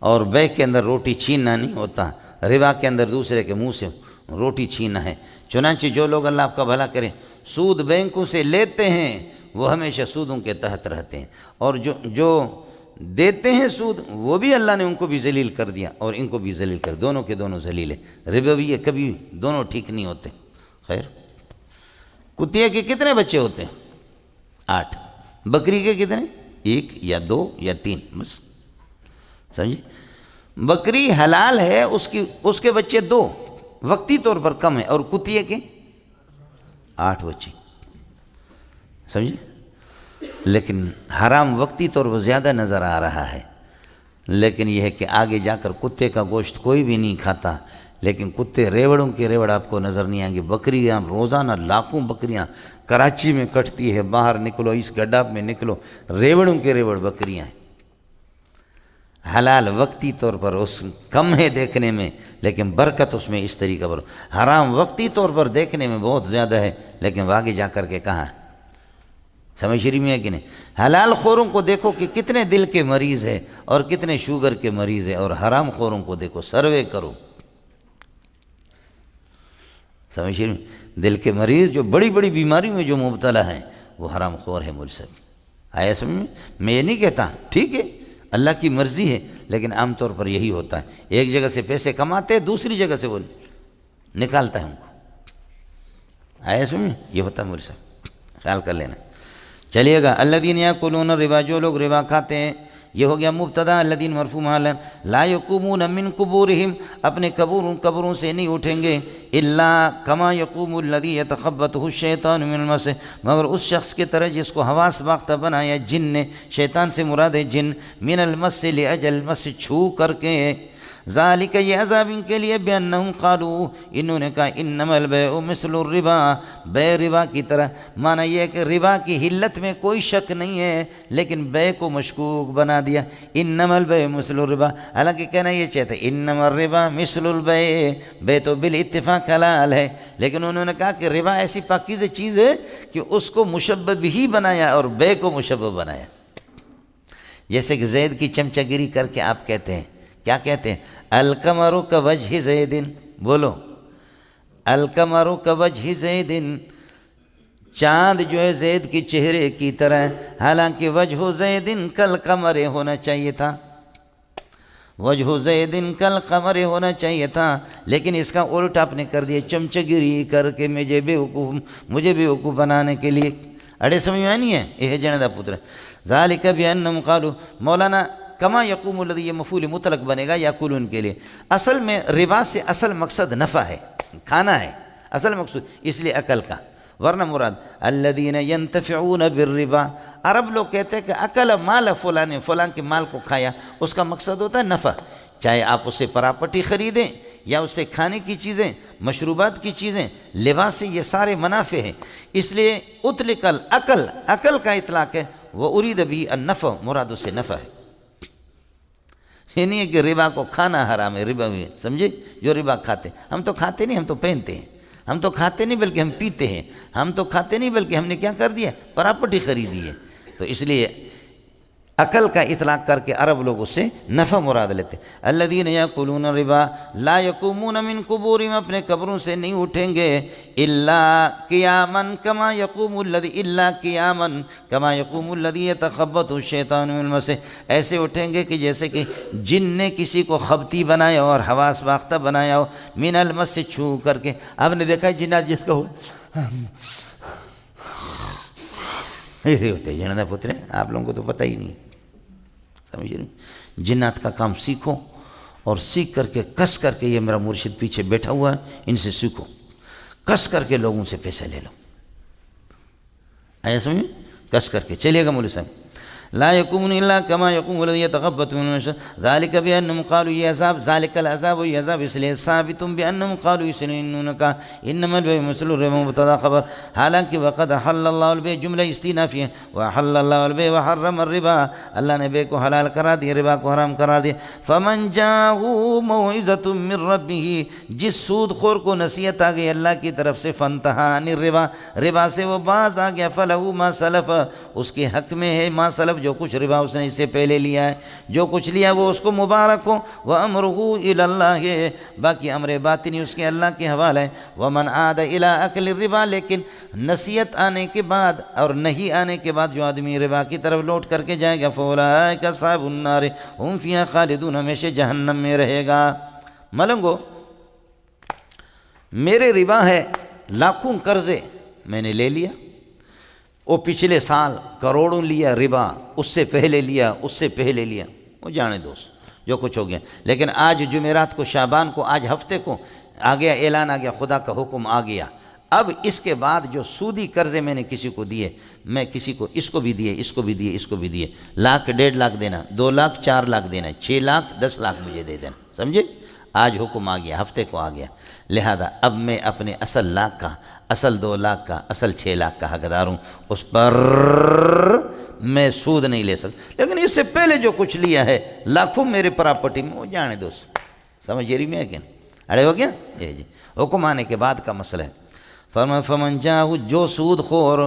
اور بے کے اندر روٹی چھیننا نہیں ہوتا، ربا کے اندر دوسرے کے منہ سے روٹی چھیننا ہے۔ چنانچہ جو لوگ اللہ آپ کا بھلا کریں سود بینکوں سے لیتے ہیں وہ ہمیشہ سودوں کے تحت رہتے ہیں، اور جو دیتے ہیں سود وہ بھی اللہ نے ان کو بھی ذلیل کر دیا اور ان کو بھی ذلیل کر، دونوں کے دونوں ذلیل ہیں۔ ربوی ہے، کبھی دونوں ٹھیک نہیں ہوتے۔ خیر، کتے کے کتنے بچے ہوتے ہیں؟ 8۔ بکری کے کتنے؟ 1 یا 2 یا 3 بس، سمجھے؟ بکری حلال ہے، اس کے بچے 2 وقتی طور پر کم ہے، اور کتیے کے 8 بچے، سمجھے؟ لیکن حرام وقتی طور پر زیادہ نظر آ رہا ہے، لیکن یہ ہے کہ آگے جا کر کتے کا گوشت کوئی بھی نہیں کھاتا، لیکن کتے ریوڑوں کے ریوڑ آپ کو نظر نہیں آئیں گے۔ بکریاں روزانہ لاکھوں بکریاں کراچی میں کٹتی ہے، باہر نکلو اس گڈھا میں نکلو، ریوڑوں کے ریوڑ بکریاں ہیں۔ حلال وقتی طور پر اس کم ہے دیکھنے میں، لیکن برکت اس میں اس طریقہ پر۔ حرام وقتی طور پر دیکھنے میں بہت زیادہ ہے، لیکن آگے جا کر کے کہاں ہے؟ سمجھ رہی میں ہے کہ نہیں؟ حلال خوروں کو دیکھو کہ کتنے دل کے مریض ہے اور کتنے شوگر کے مریض ہے، اور حرام خوروں کو دیکھو، سروے کرو، سمجھ رہی میں؟ دل کے مریض جو بڑی بڑی بیماریوں میں جو مبتلا ہیں وہ حرام خور ہے مجھ سے۔ آیا سمجھ میں یہ نہیں کہتا، ٹھیک ہے اللہ کی مرضی ہے، لیکن عام طور پر یہی ہوتا ہے، ایک جگہ سے پیسے کماتے دوسری جگہ سے وہ نکالتا ہے ان کو۔ آیا سمجھ میں؟ یہ ہوتا ہے مجھ سے، خیال کر لینا۔ چلیے گا، الذین یاکلون الربا، جو لوگ ربا کھاتے ہیں، یہ ہو گیا مبتدا، الذین مرفوع حالا، لا یقومون من قبورہم، اپنے قبروں سے نہیں اٹھیں گے، الا کما یقوم الذی یتخبطہ الشیطان من المس، مگر اس شخص کی طرح جس کو حواس باختہ بنایا جن نے، شیطان سے مراد ہے جن، من المس لأجل مس، چھو کر کے، ذالک یہ عذاب ان کے لیے بأنہم قالوا انہوں نے کہا انما البیع مثل الربا، بے ربا کی طرح، معنی یہ ہے کہ ربا کی حلت میں کوئی شک نہیں ہے لیکن بے کو مشکوک بنا دیا، انما البیع مثل الربا، حالانکہ کہنا یہ چاہتے انما الربا مثل البیع، بے تو بالاتفاق حلال ہے، لیکن انہوں نے کہا کہ ربا ایسی پاکیزہ چیز ہے کہ اس کو مشبہ بھی بنایا اور بے کو مشبہ بنایا۔ جیسے کہ زید کی چمچہ گیری کر کے آپ کہتے ہیں، کیا کہتے ہیں؟ القمر کوجہ زید، بولو القمر کوجہ زید، چاند جو ہے زید کی چہرے کی طرح ہے، حالانکہ وجہ زید کالقمر ہونا چاہیے تھا، وجہ زید کالقمر ہونا چاہیے تھا، لیکن اس کا الٹ آپ نے کر دیا چمچہ گیری کر کے مجھے بیوقوف بنانے کے لیے۔ اڑے سمجھ میں نہیں ہے؟ یہ جنہ دا پتر ذالک بأنہم قالوا، مولانا کما یقوم الذی، یہ مفعول مطلق بنے گا یاکلون کے لیے۔ اصل میں ربا سے اصل مقصد نفع ہے، کھانا ہے اصل مقصود، اس لیے عقل کا، ورنہ مراد الذین ینتفعون بالربا، عرب لوگ کہتے ہیں کہ اکل مال فلان، فلان کے مال کو کھایا، اس کا مقصد ہوتا ہے نفع، چاہے آپ اس سے پراپرٹی خریدیں یا اس سے کھانے کی چیزیں، مشروبات کی چیزیں، لباس سے، یہ سارے منافع ہیں، اس لیے اطلق العقل، عقل کا اطلاق ہے، وہ ارید بھی النفع، مراد اس سے نفع ہے، یہ نہیں ہے کہ ربا کو کھانا حرام ہے، ربا بھی سمجھے، جو ربا کھاتے، ہم تو کھاتے نہیں، ہم تو پہنتے ہیں، ہم تو کھاتے نہیں بلکہ ہم پیتے ہیں، ہم تو کھاتے نہیں بلکہ ہم نے کیا کر دیا، پراپرٹی خریدی ہے، تو اس لیے عقل کا اطلاق کر کے عرب لوگ اس سے نفع مراد لیتے۔ الذین یاکلون الربا لا یقومون من قبورہم، اپنے قبروں سے نہیں اٹھیں گے، الا قیاما کما یقوم الذی، الا قیاما کما یقوم الذی یتخبطہ الشیطان من المس، ایسے اٹھیں گے کہ جیسے کہ جن نے کسی کو خبتی بنایا ہو اور حواس باختہ بنایا ہو، من المس سے چھو کر کے۔ آپ نے دیکھا ہے جنات جس کو یہ ہوتے ہیں جنہ پترے، آپ لوگوں کو تو پتہ ہی نہیں، سمجھ رہے ہیں؟ جنات کا کام سیکھو اور سیکھ کر کے کس کر کے، یہ میرا مرشد پیچھے بیٹھا ہوا ہے، ان سے سیکھو، کس کر کے لوگوں سے پیسے لے لو، آیا سمجھیں؟ کس کر کے چلیے گا مولوی صاحب۔ لا یقومون الا کما یقوم الذی یتخبط من المس ذالک بانہم قالوا، یہ عذاب، ذالک العذاب، یہ عذاب اس لیے ثابت بانہم قالوا، اس لیے انہوں نے کہا انما البیع مثل الربا، مبتدا خبر، حالانکہ وقد حل اللہ البیع جملہ استئنافی ہے، وحل اللہ البیع وحرم الربا، اللہ نے بے کو حلال کرا دیا، ربا کو حرام کرا دیا۔ فمن جاءہ موعظۃ من ربہ، جس سود خور کو نصیحت آ گئی اللہ کی طرف سے، فانتہا عن الربا، ربا سے وہ باز آ گیا، فلہ ما سلف، اس کے حق میں ہے ما سلف، جو کچھ ربا اس نے اس سے پہلے لیا ہے، جو کچھ لیا وہ اس کو مبارک ہو، وَأَمْرُهُ إِلَى اللَّهِ، باقی امر باطنی اس کے اللہ کے حوالہ ہے۔ وَمَنْ عَادَ إِلَىٰ أَكْلِ الرِّبَا، لیکن نصیحت آنے کے بعد اور نہیں آنے کے بعد جو آدمی ربا کی طرف لوٹ کر کے جائے گا، فَأُولَٰئِكَ أَصْحَابُ النَّارِ هُمْ فِيهَا خَالِدُونَ، ہمیشہ جہنم میں رہے گا۔ ملنگو، میرے ربا ہے، لاکھوں قرضے میں نے لے لیا، وہ پچھلے سال کروڑوں لیا ربا، اس سے پہلے لیا، اس سے پہلے لیا، وہ جانے دوست جو کچھ ہو گیا، لیکن آج جمعرات کو، شعبان کو، آج ہفتے کو آ گیا، اعلان آ گیا، خدا کا حکم آ گیا، اب اس کے بعد جو سودی قرضے میں نے کسی کو دیے، میں کسی کو اس کو بھی دیے، اس کو بھی دیے، اس کو بھی دیے، لاکھ 1.5 لاکھ دینا، 2 لاکھ 4 لاکھ دینا، 6 لاکھ 10 لاکھ مجھے دے دینا، سمجھے؟ آج حکم آ گیا، ہفتے کو آ گیا، لہذا اب میں اپنے اصل لاکھ کا، اصل 2 لاکھ کا، اصل 6 لاکھ کا حقدار ہوں، اس پر میں سود نہیں لے سکتا، لیکن اس سے پہلے جو کچھ لیا ہے لاکھوں میرے پراپرٹی میں، وہ جانے دو، سمجھ رہی میں ہے کہ اڑے ہو گیا؟ جی حکم آنے کے بعد کا مسئلہ ہے۔ فمن جاءہ، جو سود خور،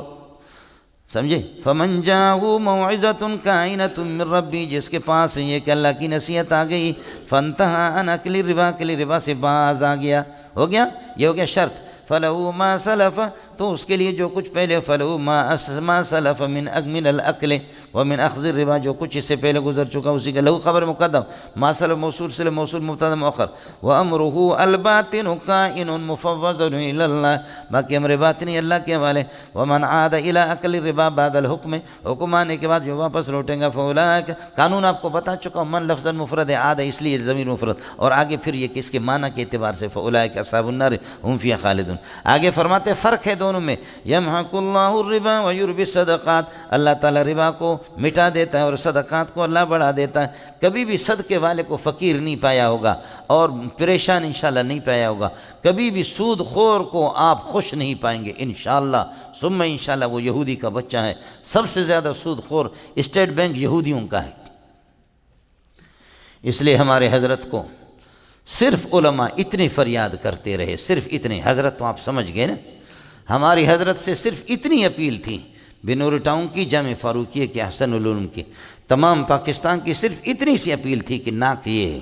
سمجھے، فمن جاءہ موعظۃ کائنۃ من ربی، جس کے پاس یہ کہ اللہ کی نصیحت آ گئی، فانتہا عن اکل الربا، اکل ربا سے باز آ گیا، ہو گیا، یہ ہو گیا شرط، فلہو ما سلف، تو اس کے لیے جو کچھ پہلے، فلہو ما سلف من الاکل ومن اخذ الربا، جو کچھ اس سے پہلے گزر چکا اسی کا، لہو خبر مقدم، ما سلف موصول سے موصول مبتدا مؤخر، وامرہ الباطن کائن مفوض الی اللہ، باقی امر باطنی اللہ کے حوالے، ومن عاد الی اکل الربا بعد الحکم، حکم آنے کے بعد جو واپس لوٹیں گا، فاولئک، قانون آپ کو بتا چکا، من لفظ مفرد ہے، عاد اس لیے ضمیر مفرد، اور آگے پھر یہ کہ اس کے معنی کے اعتبار سے، فاولئک اصحاب النار ہم فیہا خالدون، آگے فرماتے فرق ہے دونوں میں، یمحق اللہ الربا ویربی الصدقات، اللہ تعالیٰ ربا کو مٹا دیتا ہے اور صدقات کو اللہ بڑھا دیتا ہے۔ کبھی بھی صدقے والے کو فقیر نہیں پایا ہوگا اور پریشان انشاءاللہ نہیں پایا ہوگا، کبھی بھی سود خور کو آپ خوش نہیں پائیں گے انشاءاللہ ثم انشاءاللہ۔ وہ یہودی کا بچہ ہے، سب سے زیادہ سود خور اسٹیٹ بینک یہودیوں کا ہے۔ اس لیے ہمارے حضرت کو صرف علماء اتنے فریاد کرتے رہے، صرف اتنے، حضرت تو آپ سمجھ گئے نا، ہماری حضرت سے صرف اتنی اپیل تھی، بنور ٹاؤن کی، جامع فاروقیہ کی، احسن العلوم کی، تمام پاکستان کی صرف اتنی سی اپیل تھی کہ ناک یہ ہے۔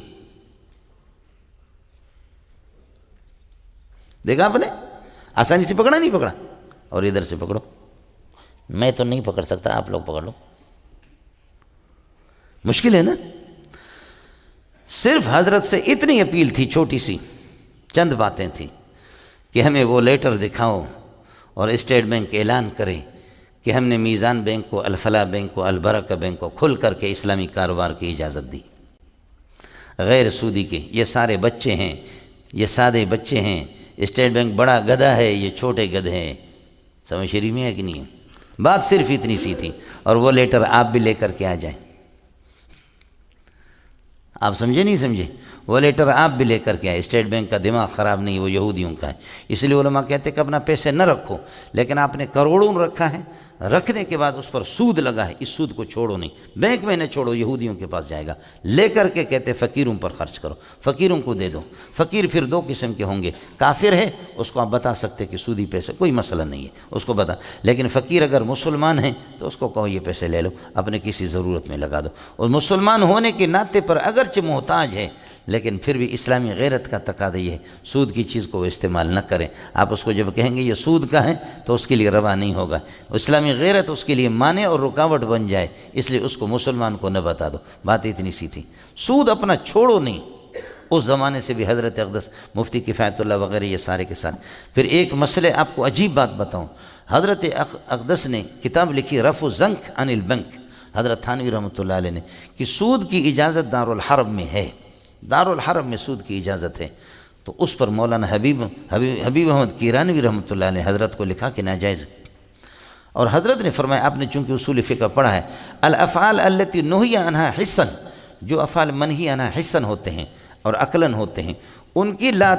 دیکھا آپ نے، آسانی سے پکڑا نہیں پکڑا؟ اور ادھر سے پکڑو، میں تو نہیں پکڑ سکتا، آپ لوگ پکڑ لو، مشکل ہے نا۔ صرف حضرت سے اتنی اپیل تھی، چھوٹی سی چند باتیں تھیں کہ ہمیں وہ لیٹر دکھاؤ اور اسٹیٹ بینک اعلان کرے کہ ہم نے میزان بینک کو، الفلاح بینک کو، البرکہ بینک کو کھل کر کے اسلامی کاروبار کی اجازت دی، غیر سودی کے۔ یہ سارے بچے ہیں، یہ سادے بچے ہیں، اسٹیٹ بینک بڑا گدھا ہے، یہ چھوٹے گدھے ہیں، سمجھ شریف میں ہے کہ نہیں ہے؟ بات صرف اتنی سی تھی، اور وہ لیٹر آپ بھی لے کر کے آ جائیں۔ آپ سمجھے نہیں سمجھے؟ وہ لیٹر آپ بھی لے کر کے آئے۔ اسٹیٹ بینک کا دماغ خراب نہیں، وہ یہودیوں کا ہے، اس لیے علماء کہتے ہیں کہ اپنا پیسے نہ رکھو، لیکن آپ نے کروڑوں رکھا ہے، رکھنے کے بعد اس پر سود لگا ہے، اس سود کو چھوڑو نہیں، بینک میں نہ چھوڑو، یہودیوں کے پاس جائے گا، لے کر کے کہتے فقیروں پر خرچ کرو، فقیروں کو دے دو۔ فقیر پھر دو قسم کے ہوں گے، کافر ہے اس کو آپ بتا سکتے کہ سودی پیسے کوئی مسئلہ نہیں ہے، اس کو بتا، لیکن فقیر اگر مسلمان ہیں تو اس کو کہو یہ پیسے لے لو، اپنے کسی ضرورت میں لگا دو، اور مسلمان ہونے کے ناطے پر اگرچہ محتاج ہے لیکن پھر بھی اسلامی غیرت کا تقاضا یہ ہے سود کی چیز کو وہ استعمال نہ کریں۔ آپ اس کو جب کہیں گے یہ سود کا ہے تو اس کے لیے روا نہیں ہوگا، اسلامی غیرت اس کے لیے مانے اور رکاوٹ بن جائے، اس لیے اس کو مسلمان کو نہ بتا دو۔ بات اتنی سی تھی، سود اپنا چھوڑو نہیں۔ اس زمانے سے بھی حضرت اقدس، مفتی کفایت اللہ وغیرہ یہ سارے کے سارے۔ پھر ایک مسئلے آپ کو عجیب بات بتاؤں، حضرت اقدس نے کتاب لکھی رفع الزنک عن البنک، حضرت تھانوی رحمۃ اللہ علیہ نے، کہ سود کی اجازت دارالحرب میں ہے، دارالحرب میں سود کی اجازت ہے۔ تو اس پر مولانا حبیب احمد کیرانوی رحمۃ اللہ علیہ حضرت کو لکھا کہ ناجائز، اور حضرت نے فرمایا، آپ نے چونکہ اصول فقہ پڑھا ہے، الافعال التی نہی عنہا حسن، جو افعال منہی عنہا حسن ہوتے ہیں اور عقلاً ہوتے ہیں، ان کی لا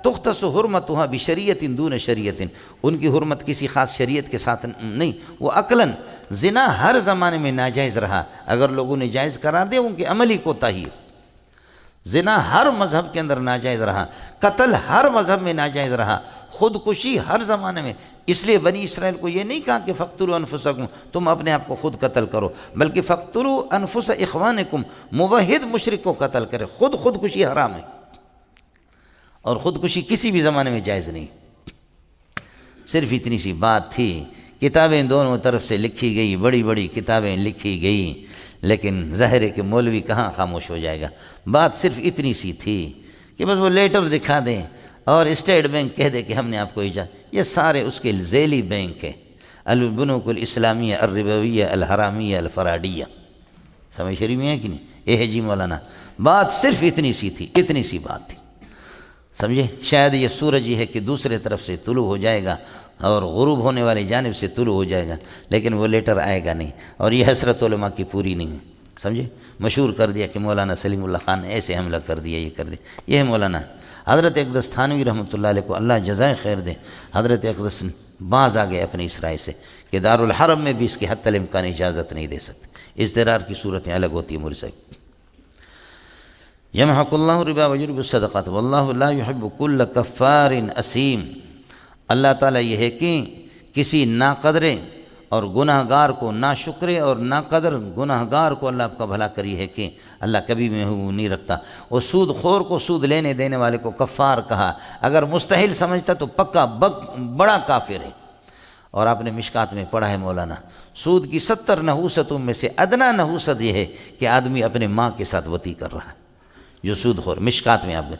تختص حرمتها بشریعت دون شریعت، ان کی حرمت کسی خاص شریعت کے ساتھ نہیں، وہ عقلاً۔ زنا ہر زمانے میں ناجائز رہا، اگر لوگوں نے جائز قرار دیا ان کی عملی کوتاہی ہے۔ زنا ہر مذہب کے اندر ناجائز رہا، قتل ہر مذہب میں ناجائز رہا، خودکشی ہر زمانے میں۔ اس لیے بنی اسرائیل کو یہ نہیں کہا کہ فقتلوا انفسکم، تم اپنے آپ کو خود قتل کرو، بلکہ فقتلوا انفس اخوانکم، موحد مشرک کو قتل کرے۔ خودکشی حرام ہے، اور خودکشی کسی بھی زمانے میں جائز نہیں۔ صرف اتنی سی بات تھی، کتابیں دونوں طرف سے لکھی گئی، بڑی بڑی کتابیں لکھی گئی، لیکن ظاہر ہے کہ مولوی کہاں خاموش ہو جائے گا۔ بات صرف اتنی سی تھی کہ بس وہ لیٹر دکھا دیں اور اسٹیٹ بینک کہہ دے کہ ہم نے آپ کو اجازت، یہ سارے اس کے ذیلی بینک ہے، البنوک الاسلامیہ الربویہ الحرامیہ الفرادیہ، سمجھ شریف میں ہے کہ نہیں؟ جی مولانا، بات صرف اتنی سی تھی، اتنی سی بات تھی، سمجھے؟ شاید یہ سورج یہ ہے کہ دوسرے طرف سے طلوع ہو جائے گا اور غروب ہونے والی جانب سے طلوع ہو جائے گا، لیکن وہ لیٹر آئے گا نہیں، اور یہ حسرت علماء کی پوری نہیں ہے، سمجھے؟ مشہور کر دیا کہ مولانا سلیم اللہ خان نے ایسے حملہ کر دیا، یہ کر دیا، یہ ہے مولانا حضرت اقدس تھانوی رحمۃ اللہ علیہ کو اللہ جزائے خیر دے۔ حضرت اقدس باز آ گئے اپنے اس رائے سے کہ دارالحرم میں بھی اس کی حتی الامکان اجازت نہیں دے سکتے، اضطرار کی صورتیں الگ ہوتی ہیں مولوی صاحب۔ یمحق اللہ الربا ویربی الصدقات واللہ لا یحب کل کفار اسیم، اللہ تعالیٰ یہ ہے کہ کسی ناقدرے اور گناہ گار کو، ناشکرے اور ناقدر گناہ گار کو اللہ آپ کا بھلا کری ہے کہ اللہ کبھی محبوب نہیں رکھتا۔ وہ سود خور کو، سود لینے دینے والے کو کفار کہا، اگر مستحیل سمجھتا تو پکا بڑا کافر ہے۔ اور آپ نے مشکات میں پڑھا ہے مولانا، سود کی 70 نحوستوں میں سے ادنا نحوست یہ ہے کہ آدمی اپنے ماں کے ساتھ وطی کر رہا ہے، جو سود خور، مشکات میں آپ نے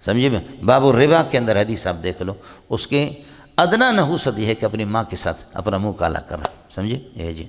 سمجھے میں، باب الربا کے اندر حدیث آپ دیکھ لو، اس کے ادنا نحوست یہ ہے کہ اپنی ماں کے ساتھ اپنا منہ کالا کر رہا، سمجھے؟ یہ جی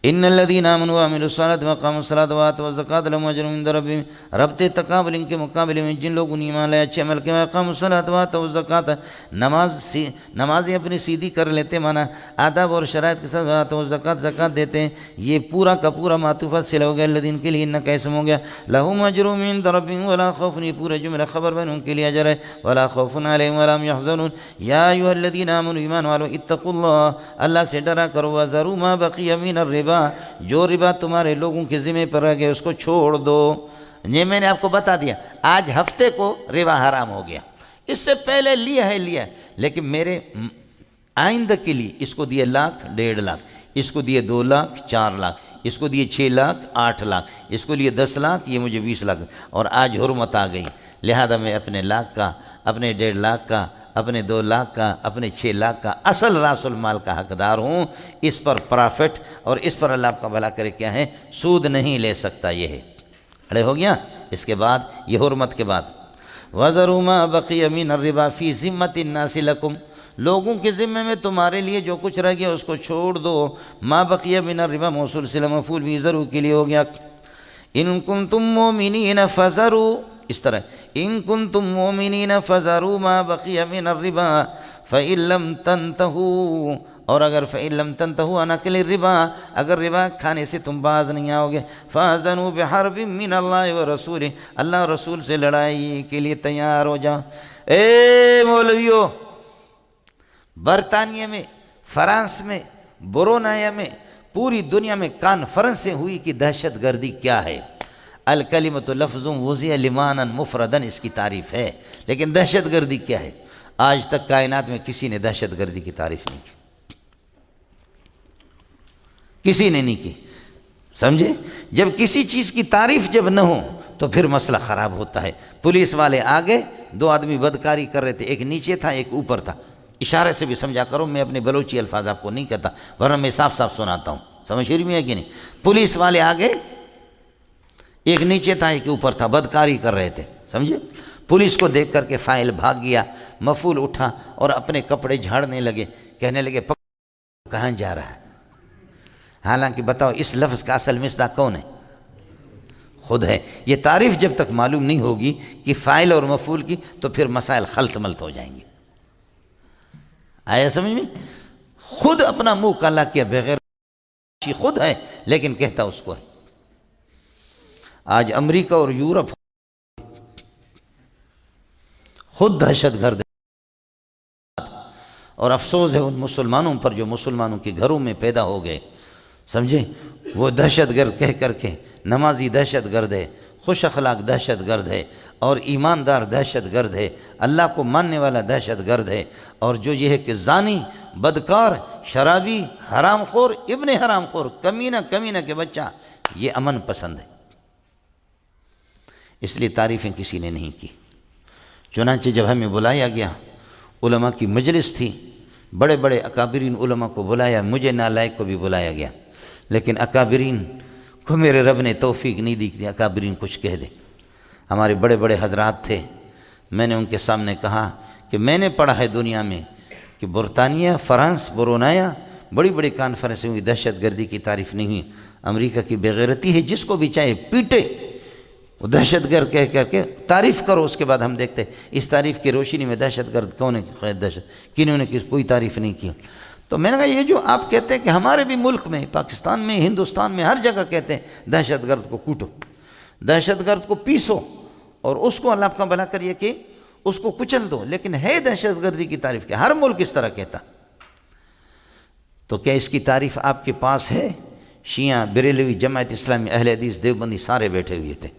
ان الذين امنوا وعملوا الصالحات وقاموا الصلاة وآتوا الزکاة لهم اجر عند ربهم، ربط تقابل ان کے مقابلے میں جن لوگوں نے ایمان لائے اچھے عمل کے وقاموا الصلاة وآتوا الزکاة، نمازیں اپنی سیدھی کر لیتے، مانا آداب اور شرائط کے ساتھ آتوا الزکاة زکات دیتے ہیں، یہ پورا کا پورا معطوفات صلہ ہو گیا، الذین کے لیے ان کا اسم ہو گیا، لهم اجر عند ربهم ولا خوف، یہ پورا جملہ خبر بن ان کے لیے اجر ہے، ولا خوف علیہم ولا هم يحزنون، یا ایھا الذین آمنوا ایمان والو اتقوا اللہ، اللہ سے ڈرا کرو، وذروا ما بقی من الربا، جو ربا تمہارے لوگوں کے ذمہ پر رہ گئے اس کو چھوڑ دو۔ یہ میں نے آپ کو بتا دیا، آج ہفتے کو ربا حرام ہو گیا، اس سے پہلے لیا ہے لیکن میرے آئندہ کے لیے اس کو دیے 1,00,000 1.5 لاکھ، اس کو دیے 2 لاکھ 4 لاکھ، اس کو دیے 6 لاکھ 8 لاکھ، اس کو لیے 10 لاکھ، یہ مجھے 20 لاکھ، اور آج حرمت آ گئی، لہذا میں اپنے لاکھ کا، اپنے 1.5 لاکھ کا، اپنے 2 لاکھ کا، اپنے 6 لاکھ کا اصل راس المال کا حقدار ہوں، اس پر پرافٹ اور اس پر اللہ آپ کا بھلا کرے کیا ہے، سود نہیں لے سکتا، یہ ہے کھڑے ہو گیا۔ اس کے بعد یہ حرمت کے بعد وَذَرُوا مَا بَقِيَ مِنَ الرِّبَا فِي ذِمَّةِ النَّاسِ لَكُمْ، لوگوں کے ذمے میں تمہارے لیے جو کچھ رہ گیا اس کو چھوڑ دو۔ ما بقیہ من الربا موصول صلہ مفعول بھی ضرور کے لیے ہو گیا۔ ان کنتم مومنین فذروا، اس طرح ان کنتم مومنین فذروا ما بقی من الربا فإن لم تنتہوا، اور اگر فإن لم تنتہوا عن اکل الربا، اگر ربا کھانے سے تم باز نہیں آؤ گے، فاذنوا بحرب من اللہ ورسولہ، اللہ اور رسول سے لڑائی کے لیے تیار ہو جاؤ۔ اے مولویو، برطانیہ میں، فرانس میں، برونایا میں، پوری دنیا میں کانفرنسیں ہوئی کہ دہشت گردی کیا ہے۔ الکلمۃ لفظ وضع لمانا مفردا، اس کی تعریف ہے، لیکن دہشت گردی کیا ہے؟ آج تک کائنات میں کسی نے دہشت گردی کی تعریف نہیں کی، کسی نے نہیں کی، سمجھے؟ جب کسی چیز کی تعریف جب نہ ہو تو پھر مسئلہ خراب ہوتا ہے۔ پولیس والے آگے، 2 آدمی بدکاری کر رہے تھے، ایک نیچے تھا ایک اوپر تھا، اشارے سے بھی سمجھا کرو، میں اپنے بلوچی الفاظ آپ کو نہیں کہتا ورنہ میں صاف صاف سناتا ہوں، سمجھ رہی میں ہے کہ نہیں؟ پولیس والے آگے، ایک نیچے تھا ایک اوپر تھا، بدکاری کر رہے تھے، سمجھے؟ پولیس کو دیکھ کر کے فائل بھاگ گیا، مفعول اٹھا اور اپنے کپڑے جھاڑنے لگے، کہنے لگے کہاں جا رہا ہے؟ حالانکہ بتاؤ اس لفظ کا اصل مصداق کون ہے؟ خود ہے۔ یہ تعریف جب تک معلوم نہیں ہوگی کہ فائل اور مفعول کی تو پھر مسائل خلط ملط ہو جائیں گے۔ آیا سمجھ میں؟ خود اپنا منہ کالا کیا بغیر خود ہے لیکن کہتا اس کو ہے۔ آج امریکہ اور یورپ خود دہشت گرد، اور افسوس ہے ان مسلمانوں پر جو مسلمانوں کے گھروں میں پیدا ہو گئے، سمجھے؟ وہ دہشت گرد کہہ کر کے نمازی دہشت گرد ہے، خوش اخلاق دہشت گرد ہے، اور ایماندار دہشت گرد ہے، اللہ کو ماننے والا دہشت گرد ہے، اور جو یہ ہے کہ زانی، بدکار، شرابی، حرام خور، ابن حرام خور، کمینہ کے بچہ، یہ امن پسند ہے۔ اس لیے تعریفیں کسی نے نہیں کی۔ چنانچہ جب ہمیں بلایا گیا، علماء کی مجلس تھی، بڑے بڑے اکابرین علماء کو بلایا، مجھے نالائق کو بھی بلایا گیا، لیکن اکابرین کو میرے رب نے توفیق نہیں دی کہ اکابرین کچھ کہہ دے۔ ہمارے بڑے بڑے حضرات تھے، میں نے ان کے سامنے کہا کہ میں نے پڑھا ہے دنیا میں کہ برطانیہ، فرانس، برونایا بڑی بڑی کانفرنسیں ہوئی، دہشت گردی کی تعریف نہیں ہوئی۔ امریکہ کی بےغیرتی ہے، جس کو بھی چاہے پیٹے، وہ دہشت گرد کہہ کر کے تعریف کرو، اس کے بعد ہم دیکھتے اس تعریف کی روشنی میں دہشت گرد کون ہے، کنہوں نے کوئی تعریف نہیں کی۔ تو میں نے کہا یہ جو آپ کہتے ہیں کہ ہمارے بھی ملک میں، پاکستان میں، ہندوستان میں، ہر جگہ کہتے ہیں دہشت گرد کو کوٹو، دہشت گرد کو پیسو، اور اس کو اللہ آپ کا بھلا کریے کہ اس کو کچل دو، لیکن ہے دہشت گردی کی تعریف کیا؟ ہر ملک اس طرح کہتا۔ تو کیا اس کی تعریف آپ کے پاس ہے؟ شیعہ، بریلوی، جماعت اسلامی، اہل حدیث، دیوبندی سارے بیٹھے ہوئے تھے۔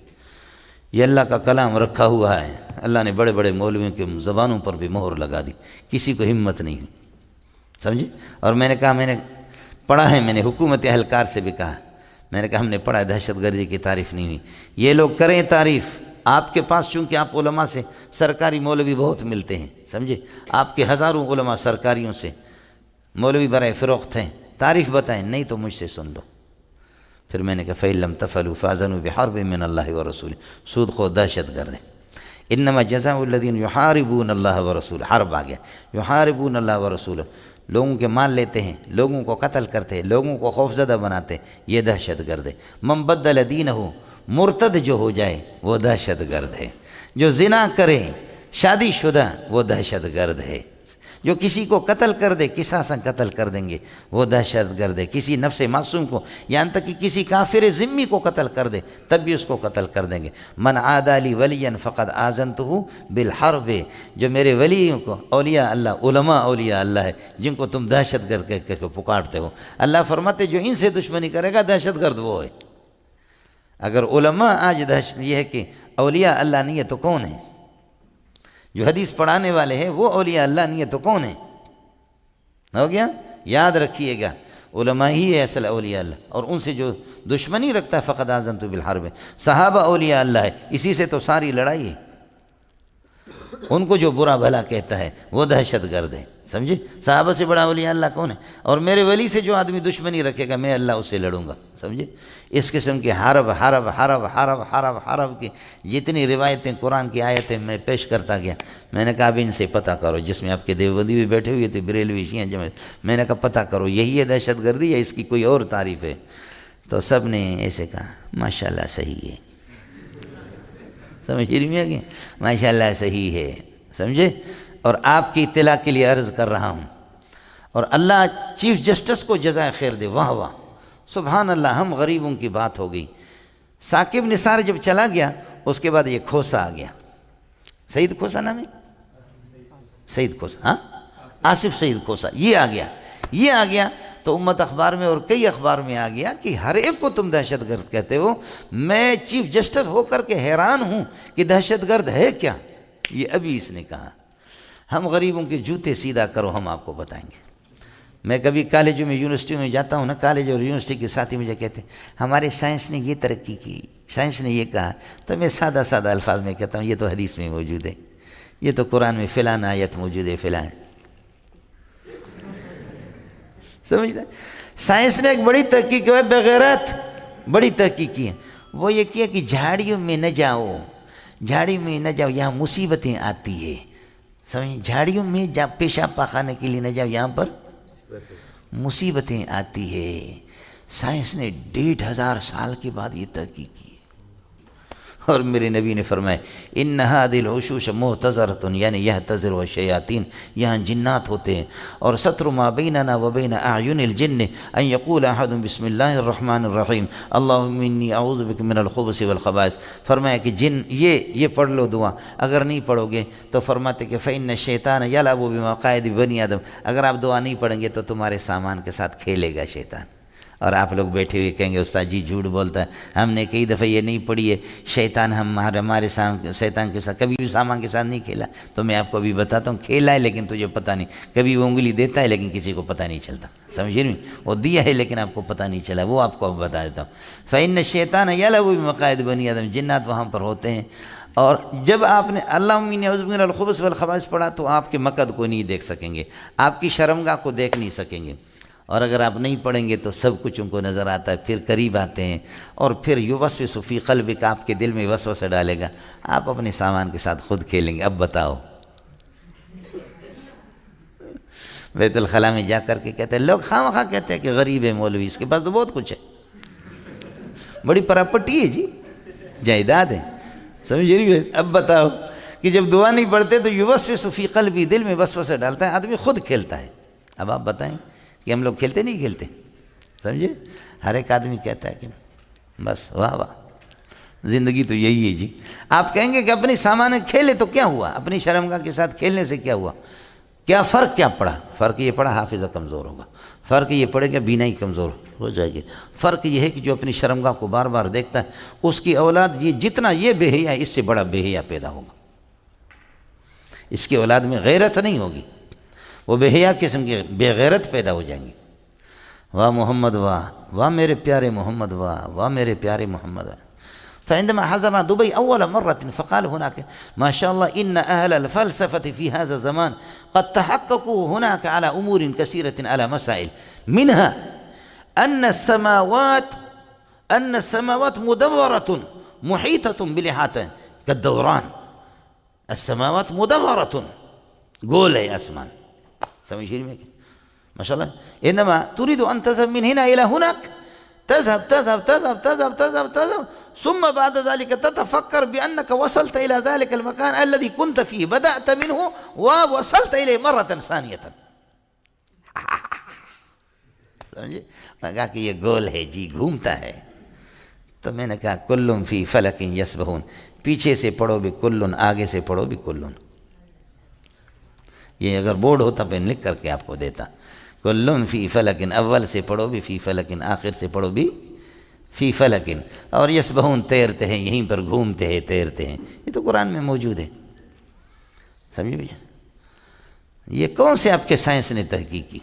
یہ اللہ کا کلام رکھا ہوا ہے، اللہ نے بڑے بڑے مولویوں کے زبانوں پر بھی مہر لگا دی، کسی کو ہمت نہیں ہوئی، سمجھے؟ اور میں نے کہا، میں نے پڑھا ہے، میں نے حکومت اہلکار سے بھی کہا، میں نے کہا ہم نے پڑھا ہے دہشت گردی کی تعریف نہیں ہوئی، یہ لوگ کریں تعریف۔ آپ کے پاس چونکہ آپ علماء سے سرکاری مولوی بہت ملتے ہیں، سمجھے؟ آپ کے ہزاروں علماء سرکاریوں سے مولوی برائے فروخت ہیں، تعریف بتائیں، نہیں تو مجھ سے سن لو۔ پھر میں نے کہا فَإِن لَمْ تَفْعَلُوا فَأْذَنُوا بِحَرْبٍ مِّنَ اللَّهِ وَرَسُولِهِ، سود خور دہشت گرد ہے۔ انما جزاء الذین یحاربون اللہ ورسولہ، حرب آ گیا، یحاربون اللہ ورسولہ، لوگوں کے مال لیتے ہیں، لوگوں کو قتل کرتے ہیں، لوگوں کو خوفزدہ بناتے ہیں، یہ دہشت گرد ہے۔ من بدل دینہ، مرتد جو ہو جائے وہ دہشت گرد ہے۔ جو زنا کرے شادی شدہ وہ دہشت گرد ہے۔ جو کسی کو قتل کر دے، قصاصاً قتل کر دیں گے، وہ دہشت گرد ہے۔ کسی نفس معصوم کو، یہاں تک کہ کسی کافر ذمی کو قتل کر دے تب بھی اس کو قتل کر دیں گے۔ من عادی لی ولیا فقد آذنتہ بالحرب، جو میرے ولیوں کو، اولیاء اللہ، علماء اولیاء اللہ ہے جن کو تم دہشت گرد کہہ کے پکارتے ہو، اللہ فرماتے جو ان سے دشمنی کرے گا دہشت گرد وہ ہے۔ اگر علماء آج دہشت، یہ ہے کہ اولیاء اللہ نہیں ہے تو کون ہے؟ جو حدیث پڑھانے والے ہیں وہ اولیاء اللہ نہیں ہے تو کون ہے؟ ہو گیا؟ یاد رکھیے گا، علماء ہی ہے اصل اولیاء اللہ، اور ان سے جو دشمنی رکھتا ہے فقد آذنت بالحرب۔ صحابہ اولیاء اللہ ہے، اسی سے تو ساری لڑائی ہے۔ ان کو جو برا بھلا کہتا ہے وہ دہشت گرد ہے، سمجھے؟ صحابہ سے بڑا اولیاء اللہ کون ہے؟ اور میرے ولی سے جو آدمی دشمنی رکھے گا میں اللہ اس سے لڑوں گا، سمجھے؟ اس قسم کے حرب حرب حرب حرب حرب حرب کی جتنی روایتیں، قرآن کی آیتیں میں پیش کرتا گیا، میں نے کہا اب ان سے پتہ کرو، جس میں آپ کے دیوبندی بھی بیٹھے ہوئے تھے، بریلوی، شیعہ جماعت، میں نے کہا پتہ کرو یہی ہے دہشت گردی یا اس کی کوئی اور تعریف ہے؟ تو سب نے ایسے کہا ماشاءاللہ صحیح ہے، سمجھ رہی ہیں کہ ماشاءاللہ صحیح ہے، سمجھے؟ اور آپ کی اطلاع کے لیے عرض کر رہا ہوں، اور اللہ چیف جسٹس کو جزائے خیر دے، واہ واہ، سبحان اللہ، ہم غریبوں کی بات ہو گئی۔ ثاقب نثار جب چلا گیا اس کے بعد یہ کھوسا آ گیا، سعید کھوسا نام ہے، سعید کھوسا، ہاں آصف سعید کھوسا، یہ آ گیا تو امت اخبار میں اور کئی اخبار میں آ گیا کہ ہر ایک کو تم دہشت گرد کہتے ہو۔ میں چیف جسٹس ہو کر کے حیران ہوں کہ دہشت گرد ہے کیا؟ یہ ابھی اس نے کہا ہم غریبوں کے جوتے سیدھا کرو، ہم آپ کو بتائیں گے۔ میں کبھی کالجوں میں، یونیورسٹیوں میں جاتا ہوں نا، کالج اور یونیورسٹی کے ساتھی مجھے کہتے ہیں ہمارے سائنس نے یہ ترقی کی، سائنس نے یہ کہا، تو میں سادہ سادہ الفاظ میں کہتا ہوں یہ تو حدیث میں موجود ہے، یہ تو قرآن میں فلاں آیت موجود ہے، فلاں ہے، سمجھتا ہے؟ سائنس نے ایک بڑی تحقیق کی ہے، بغیرت بڑی تحقیق کی ہے، وہ یہ کیا کہ جھاڑیوں میں نہ جاؤ، جھاڑی میں نہ جاؤ، یہاں مصیبتیں آتی ہے، سمجھ؟ جھاڑیوں میں پیشاب پاخانے کے لیے نہ جاؤ، یہاں پر مصیبتیں آتی ہے۔ سائنس نے 1500 سال کے بعد یہ تحقیق کی، اور میرے نبی نے فرمایا ان هذه الوشوش محتضرۃ، یعنی یحتضر الشیاطین، یہاں جنات ہوتے ہیں، اور ستر ما بیننا وبین اعین الجن ان یقول احد بسم اللہ الرحمن الرحیم اللہم انی اعوذ بک من الخبث والخبائث۔ فرمایا کہ جن یہ پڑھ لو دعا، اگر نہیں پڑھو گے تو فرماتے کہ فإن الشیطان یلعب بمقاعد بنی آدم، اگر آپ دعا نہیں پڑھیں گے تو تمہارے سامان کے ساتھ کھیلے گا شیطان۔ اور آپ لوگ بیٹھے ہوئے کہیں گے استاد جی جھوٹ بولتا ہے، ہم نے کئی دفعہ یہ نہیں پڑھی ہے، شیطان ہمارے شیطان کے ساتھ کبھی بھی سامان کے ساتھ نہیں کھیلا۔ تو میں آپ کو ابھی بتاتا ہوں، کھیلا ہے لیکن تجھے پتہ نہیں، کبھی وہ انگلی دیتا ہے لیکن کسی کو پتہ نہیں چلتا، سمجھے نہیں؟ وہ دیا ہے لیکن آپ کو پتہ نہیں چلا، وہ آپ کو اب بتا دیتا ہوں۔ فإن الشیطان یلعب بمقاعد بنی آدم، جنات وہاں پر ہوتے ہیں، اور جب آپ نے اللہم انی اعوذ بک من الخبث والخبائث پڑھا تو آپ کے مقد کو نہیں دیکھ سکیں گے، آپ کی شرمگاہ کو دیکھ نہیں سکیں گے، اور اگر آپ نہیں پڑھیں گے تو سب کچھ ان کو نظر آتا ہے، پھر قریب آتے ہیں، اور پھر یوسوس فی قلبک، آپ کے دل میں وسوسہ ڈالے گا، آپ اپنے سامان کے ساتھ خود کھیلیں گے۔ اب بتاؤ، بیت الخلاء میں جا کر کے کہتے ہیں لوگ، خواہ مخواہ کہتے ہیں کہ غریب ہے مولوی، اس کے پاس تو بہت کچھ ہے، بڑی پراپرٹی ہے جی، جائیداد ہے، سمجھ رہی ہے؟ اب بتاؤ کہ جب دعا نہیں پڑھتے تو یوسوس فی قلبی، دل میں وسوسہ ڈالتا ہے، آدمی خود کھیلتا ہے۔ اب آپ بتائیں کہ ہم لوگ کھیلتے نہیں کھیلتے، سمجھے؟ ہر ایک آدمی کہتا ہے کہ بس واہ واہ، زندگی تو یہی ہے جی۔ آپ کہیں گے کہ اپنی سامان کھیلے تو کیا ہوا؟ اپنی شرمگاہ کے ساتھ کھیلنے سے کیا ہوا؟ کیا فرق کیا پڑا؟ فرق یہ پڑا حافظہ کمزور ہوگا، فرق یہ پڑے گا بینائی کمزور ہو جائے گی، فرق یہ ہے کہ جو اپنی شرمگاہ کو بار بار دیکھتا ہے اس کی اولاد یہ جتنا یہ بے حیا ہے اس سے بڑا بے حیا پیدا ہوگا، اس کی اولاد میں غیرت نہیں ہوگی، وہ بے حیا قسم کے بے غیرت پیدا ہو جائیں گے۔ واہ محمد واہ، واہ میرے پیارے محمد واہ، واہ میرے پیارے محمد واہ۔ فعندما حضرنا دبي أول مرة فقال هناك ما شاء الله إن أهل الفلسفة في هذا الزمان قد تحققوا هناك على أمور كثيرة، على مسائل، منها أن السماوات مدورة محيطة بالإحاطة كالدوران، السماوات مدورة، گول ہے آسمان، سمجھ رہی میں کہ ماشاء الله إنما تريد أن تذهب من هنا إلى هناك، تذهب تذهب تذهب تذهب تذهب تذهب ثم بعد ذلك تتفكر بأنك وصلت إلى ذلك المكان الذي كنت فيه، بدأت منه ووصلت إليه مرة ثانية. سمجھے؟ میں نے کہا کہ یہ گول ہے جی، گھومتا ہے. تو میں نے کہا کلٌ فی فلک یسبحون، پیچھے سے پڑھو بھی کلٌ، آگے سے پڑھو بھی کلٌ. یہ اگر بورڈ ہوتا پہ لکھ کر کے آپ کو دیتا، کلٌ فی فلک، اول سے پڑھو بھی فی فلک، آخر سے پڑھو بھی فی فلک. اور یسبحون تیرتے ہیں، یہیں پر گھومتے ہیں، تیرتے ہیں. یہ تو قرآن میں موجود ہے. سمجھے بھیا؟ یہ کون سے آپ کے سائنس نے تحقیق کی؟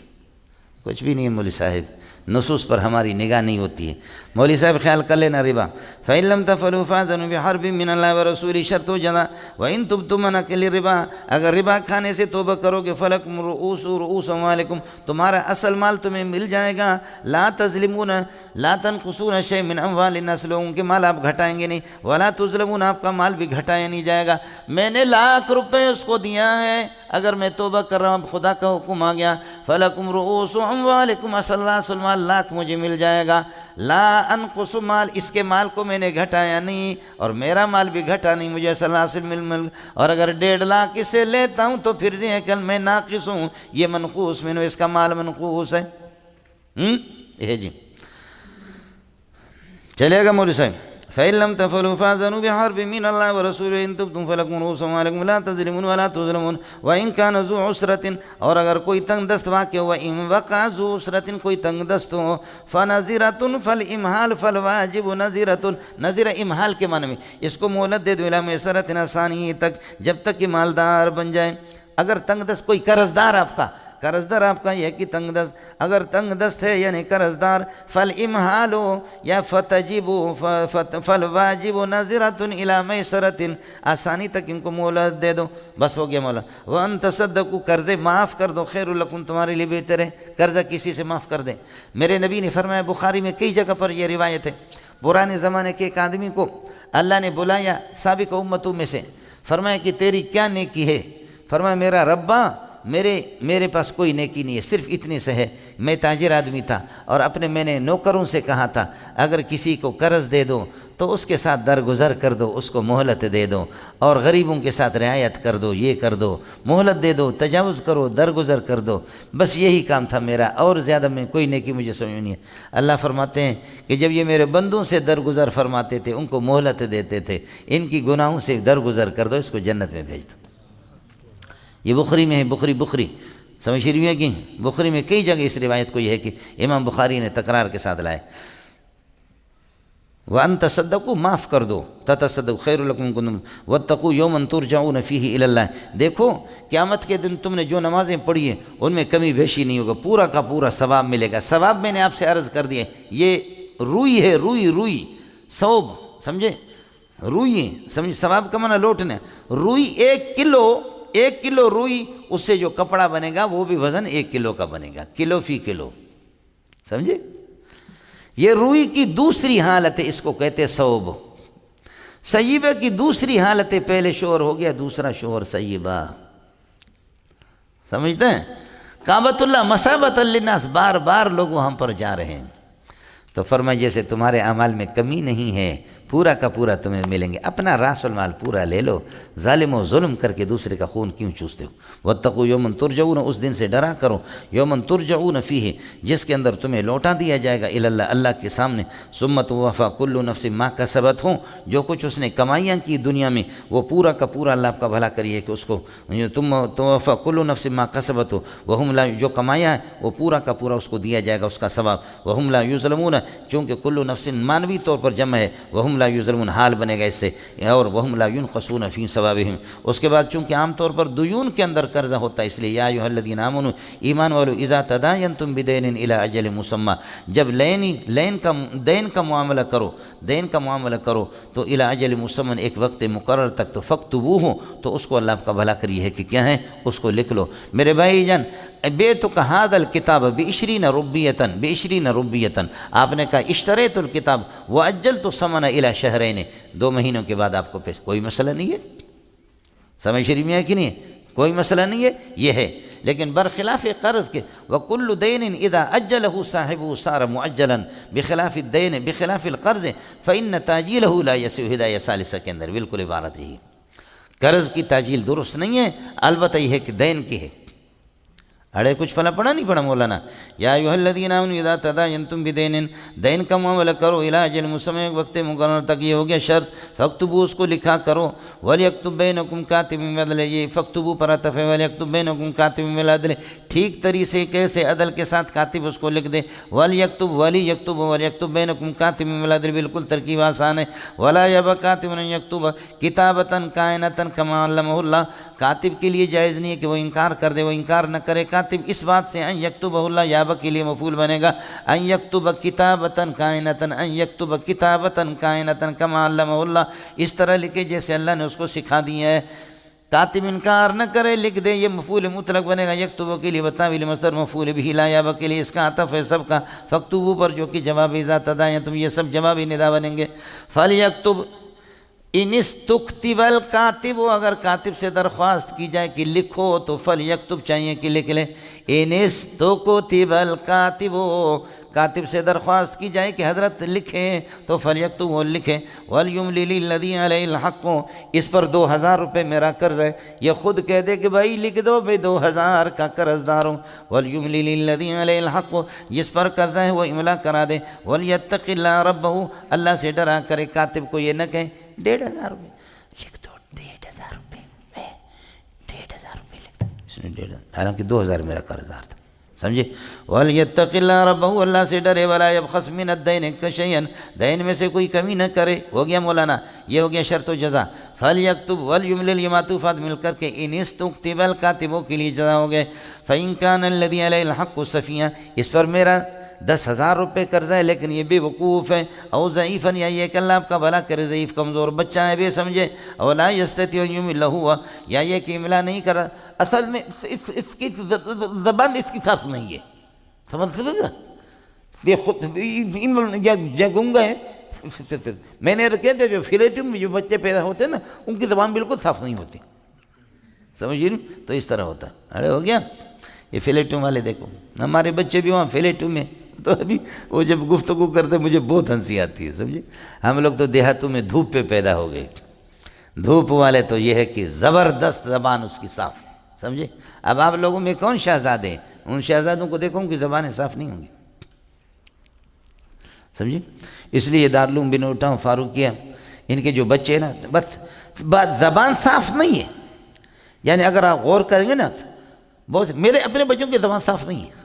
کچھ بھی نہیں ہے مولوی صاحب، نصوص پر ہماری نگاہ نہیں ہوتی ہے. مولوی صاحب خیال کر لینا ربا فَإِن لَمْ تَفْعَلُوا فَأْذَنُوا بِحَرْبٍ مِّنَ اللَّهِ وَرَسُولِهِ شرط و جزا وَإِن تُبْتُمْ عَنْ أَكْلِ الرِّبَا، اگر ربا کھانے سے توبہ کرو گے فَلَكُمْ رُؤُوسُ أَمْوَالِكُمْ، تمہارا اصل مال تمہیں مل جائے گا. لا تظلمون لا تنقصون شيئا من أموال الناس، لوگوں کے مال آپ گھٹائیں گے نہیں. ولا تظلمون، آپ کا مال بھی گھٹایا نہیں جائے گا. میں نے ₹1,00,000 اس کو دیا ہے، اگر میں توبہ کر رہا ہوں، اب خدا کا حکم آ گیا فَلَكُمْ رُؤُوسُ أَمْوَالِكُمْ، اصل راس المال لاکھ مجھے مل جائے گا. لا انقص مال، اس کے مال کو میں نے گھٹایا نہیں اور میرا مال بھی گھٹا نہیں، مجھے اصل راس مل. اور اگر 1.5 لاکھ اسے لیتا ہوں تو پھر یہ کل میں ناقص ہوں، یہ منقوص میں نے، اس کا مال منقوص ہے. یہ جی چلے گا مولوی صاحب. فَإِن لَمْ تَفْعَلُوا فَأْذَنُوا بِحَرْبٍ مِّنَ اللَّهِ وَرَسُولِهِ إِن تُبْتُمْ فَلَكُمْ رُءُوسُ أَمْوَالِكُمْ لَا تَظْلِمُونَ وَلَا تُظْلَمُونَ وَإِن كَانَ ذُو عُسْرَةٍ، اور اگر کوئی تنگ دست واقع ہوا، وَإِن وَقَعَ ذُو عُسْرَةٍ، کوئی تنگ دست ہو، فَنَظِرَةٌ فَالْإِمْهَالُ فَالْوَاجِبُ نَظِرَةٌ، نظر امہال کے معنی میں اس کو مہلت دے دو إِلَىٰ مَيْسَرَةٍ آسانی تک، جب تک کہ مالدار بن جائے. اگر تنگ دست کوئی قرضدار آپ کا، قرضدار آپ کا یہ کہ تنگ دست، اگر تنگ دست ہے یعنی قرضدار، فَالْإِمْهَالُ یا فَتَجِبُ فَالْوَاجِبُ نَظِرَةٌ إِلَىٰ مَيْسَرَةٍ، آسانی تک ان کو مہلت دے دو، بس ہو گیا مولا. وَأَن تَصَدَّقُوا، قرضے معاف کر دو، خیر لکم، تمہارے لیے بہتر ہے. قرضہ کسی سے معاف کر دیں. میرے نبی نے فرمایا، بخاری میں کئی جگہ پر یہ روایت ہے، پرانے زمانے کے ایک آدمی کو اللہ نے بلایا سابق امتوں میں سے، فرمایا کہ تیری کیا نیکی ہے؟ فرمایا میرا ربا، میرے پاس کوئی نیکی نہیں ہے، صرف اتنے سے ہے. میں تاجر آدمی تھا اور میں نے نوکروں سے کہا تھا اگر کسی کو قرض دے دو تو اس کے ساتھ درگزر کر دو، اس کو مہلت دے دو، اور غریبوں کے ساتھ رعایت کر دو، یہ کر دو، مہلت دے دو، تجاوز کرو، درگزر کر دو. بس یہی کام تھا میرا، اور زیادہ میں کوئی نیکی مجھے سمجھ نہیں ہے. اللہ فرماتے ہیں کہ جب یہ میرے بندوں سے درگزر فرماتے تھے، ان کو مہلت دیتے تھے، ان کی گناہوں سے درگزر کر دو، اس کو جنت میں بھیج دو. یہ بخاری میں ہے، بخاری سمجھ شریف میں کی بخاری میں کئی جگہ اس روایت کو یہ ہے کہ امام بخاری نے تکرار کے ساتھ لائے. وَأَن تَصَدَّقُوا، معاف کر دو، تَتَصَدَّقُوا خَيْرٌ لَكُمْ كُنتُمْ وَاتَّقُوا يَوْمًا تُرْجَعُونَ فِيهِ إِلَى اللَّهِ. دیکھو قیامت کے دن تم نے جو نمازیں پڑھی ہیں ان میں کمی بیشی نہیں ہوگا، پورا کا پورا ثواب ملے گا. ثواب میں نے آپ سے عرض کر دیا، یہ روئی ہے، روئی ثوب، سمجھے؟ روئی ہے، سمجھے؟ ثواب کا معنی لوٹنا. روئی 1 کلو روئی، اس سے جو کپڑا بنے گا وہ بھی وزن 1 کلو کا بنے گا، کلو فی کلو، سمجھے؟ یہ روئی کی دوسری حالت ہے، اس کو کہتے ہیں ثوب. سیبہ کی دوسری حالت ہے، پہلے شوہر ہو گیا، دوسرا شوہر سیبہ، سمجھتے ہیں؟ کعبۃ اللہ مثابۃ للناس، بار بار لوگ وہاں پر جا رہے ہیں. تو فرمایا جیسے تمہارے اعمال میں کمی نہیں ہے، پورا کا پورا تمہیں ملیں گے. اپنا راس المال پورا لے لو، ظالم و ظلم کر کے دوسرے کا خون کیوں چوستے ہو؟ واتقوا یوما ترجعون، اس دن سے ڈرا کرو، یوما ترجعون فیہ، جس کے اندر تمہیں لوٹا دیا جائے گا، الی اللہ، اللہ کے سامنے. ثم توفی کل نفس ما کسبت، ہوں جو کچھ اس نے کمائیاں کی دنیا میں وہ پورا کا پورا اللہ آپ کا بھلا کریے کہ اس کو تم توفی کل نفس ما کسبت وہم لا، جو کمایا ہے وہ پورا کا پورا اس کو دیا جائے گا اس کا ثواب. وہم لا یظلمون، چونکہ کل نفس مانوی طور پر جمع ہے، وہم لا یظلمون حال بنے گا اس سے، اور وہم لا ينقصون فی ثوابہم. اس کے بعد چونکہ عام طور پر دیون کے اندر قرضہ ہوتا ہے، اس لیے یا ایھا الذین آمنوا، ایمان والو، اذا تداینتم بدین الی اجل مسمی، جب دین کا معاملہ کرو تو الی اجل مسمی، ایک وقت مقرر تک، تو فاکتبوہ، تو اس کو اللہ کا بھلا کریے ہے کہ کیا ہے، اس کو لکھ لو. میرے بھائی جان، بیتک ھذا الکتاب ب20 ربیۃ، آپ نے کہا اشتریت الکتاب واجلت الثمن الی شہرین، 2 مہینوں کے بعد آپ کو پیش، کوئی مسئلہ نہیں ہے. سمجھ شریف میں ہے کہ نہیں ہے؟ کوئی مسئلہ نہیں ہے، یہ ہے. لیکن برخلاف قرض کے وَكُلُّ دَيْنٍ اِذَا أَجَّلَهُ صَاحِبُهُ صَارَ مُعَجَّلًا بخلاف الدین بخلاف القرض فإن تاجیلہ لا یسع ہدایہ ثالثہ کے اندر بالکل عبارت یہی قرض کی تاجیل درست نہیں ہے، البتہ یہ ہے کہ دین کی ہے۔ اڑے کچھ پھلا پڑا نہیں پڑا مولانا، یا ایھا الذین آمنوا اذا تداینتم بدین، دین کا معاملہ کرو الی اجل مسمى، وقت مقرر تک، یہ ہو گیا شرط، فاکتبوا اس کو لکھا کرو، ولیکتب بینکم کاتب بالعدل، یہ فاکتبوا پر عطف ہے، ولیکتب بینکم کاتب بالعدل، ٹھیک طریقے سے عدل کے ساتھ کاتب اس کو لکھ دے، ولیکتب بینکم کاتب بالعدل، بالکل ترکیب آسان ہے، ولا یب کاتب ان یکتب کتابۃ کائنۃ کما علمہ اللہ، کاتب کے لیے جائز نہیں ہے کہ وہ انکار کر دے، وہ انکار نہ کرے، کاتب اس بات سے ان یکتبہ اللہ، یابہ کے لیے مفعول بنے گا، ان یکتب کتابۃ کائنۃ، ان یکتب کتابۃ کائنۃ کما علمہ اللہ، اس طرح لکھے جیسے اللہ نے اس کو سکھا دیا ہے، کاتب انکار نہ کرے لکھ دے، یہ مفعول مطلق بنے گا، یکتبہ کے لیے بتاویل مصدر مفعول بہ، لا یابہ کے لیے اس کا عطف ہے سب کا، فاکتبوا پر جو کہ جواب اذا تداینتم، یہ سب جوابی ندا بنیں گے، فلیکتب ان استکتب الکاتب، اگر کاتب سے درخواست کی جائے کہ لکھو تو فلیکتب چاہیے کہ لکھ لے، ان استکتب الکاتب، کاتب سے درخواست کی جائے کہ حضرت لکھیں تو فلیکتب، وہ لکھیں، ولیملل الذی علیہ الحق، اس پر 2000 روپے میرا قرض ہے، یہ خود کہہ دے کہ بھائی لکھ دو میں 2000 کا قرض دار ہوں، ولیملل الذی علیہ الحق، جس پر قرض ہے وہ املا کرا دے، ولیتق اللہ ربہ، اللہ سے ڈرا کرے، کاتب کو یہ نہ کہیں 1500 روپے لکھ دو، 1500 روپے 1500 روپے لکھ دو، اس نے 1500، حالانکہ 2000 میرا قرض دار تھا، سمجھے، وَلْيَتَّقِ اللَّهَ رَبَّهُ، اللہ سے ڈرے، وَلَا يَبْخَسْ مِنَ الدَّيْنِ شَيْئًا، دین میں سے کوئی کمی نہ کرے، ہو گیا مولانا، یہ ہو گیا شرط و جزا، فَلْيَكْتُبْ وَلْيُمْلِلْ، یہ معطوفات مل کر کے ان استکتب الکاتبوں کے لیے جزا ہو گئے، فَإِن كَانَ الَّذِي عَلَيْهِ الْحَقُّ صَفِيًّا، اس پر میرا 10,000 روپے قرضہ ہے لیکن یہ بے وقوف ہے، او ضعیفاً، یا یہ کہ اللہ آپ کا بھلا کرے، ضعیف کمزور بچہ ہے بے سمجھے، او لا یستطیع ان یمل ہوا، یا یہ کہ املا نہیں کر رہا، اصل میں اس کی زبان اس کی صاف نہیں ہے، سمجھ سکتے گا، یہ خود یا گنگا ہے، میں نے رکھے تھے جو فلیٹم میں جو بچے پیدا ہوتے ہیں نا ان کی زبان بالکل صاف نہیں ہوتی، سمجھیے نا، تو اس طرح ہوتا ہے، ارے ہو گیا، یہ فلیٹوں والے دیکھو، ہمارے بچے بھی وہاں فلیٹوں میں، تو ابھی وہ جب گفتگو کرتے مجھے بہت ہنسی آتی ہے، سمجھے، ہم لوگ تو دیہاتوں میں دھوپ پہ پیدا ہو گئے، دھوپ والے تو یہ ہے کہ زبردست زبان اس کی صاف، سمجھے، اب آپ لوگوں میں کون شہزادے ہیں، ان شہزادوں کو دیکھو ان کی زبانیں صاف نہیں ہوں گی، سمجھے، اس لیے دارالعلوم بن اٹھاؤں فاروقیہ، ان کے جو بچے ہیں نا، بس زبان صاف نہیں ہے، یعنی اگر آپ غور کریں گے نا، بہت میرے اپنے بچوں کی زبان صاف نہیں ہے،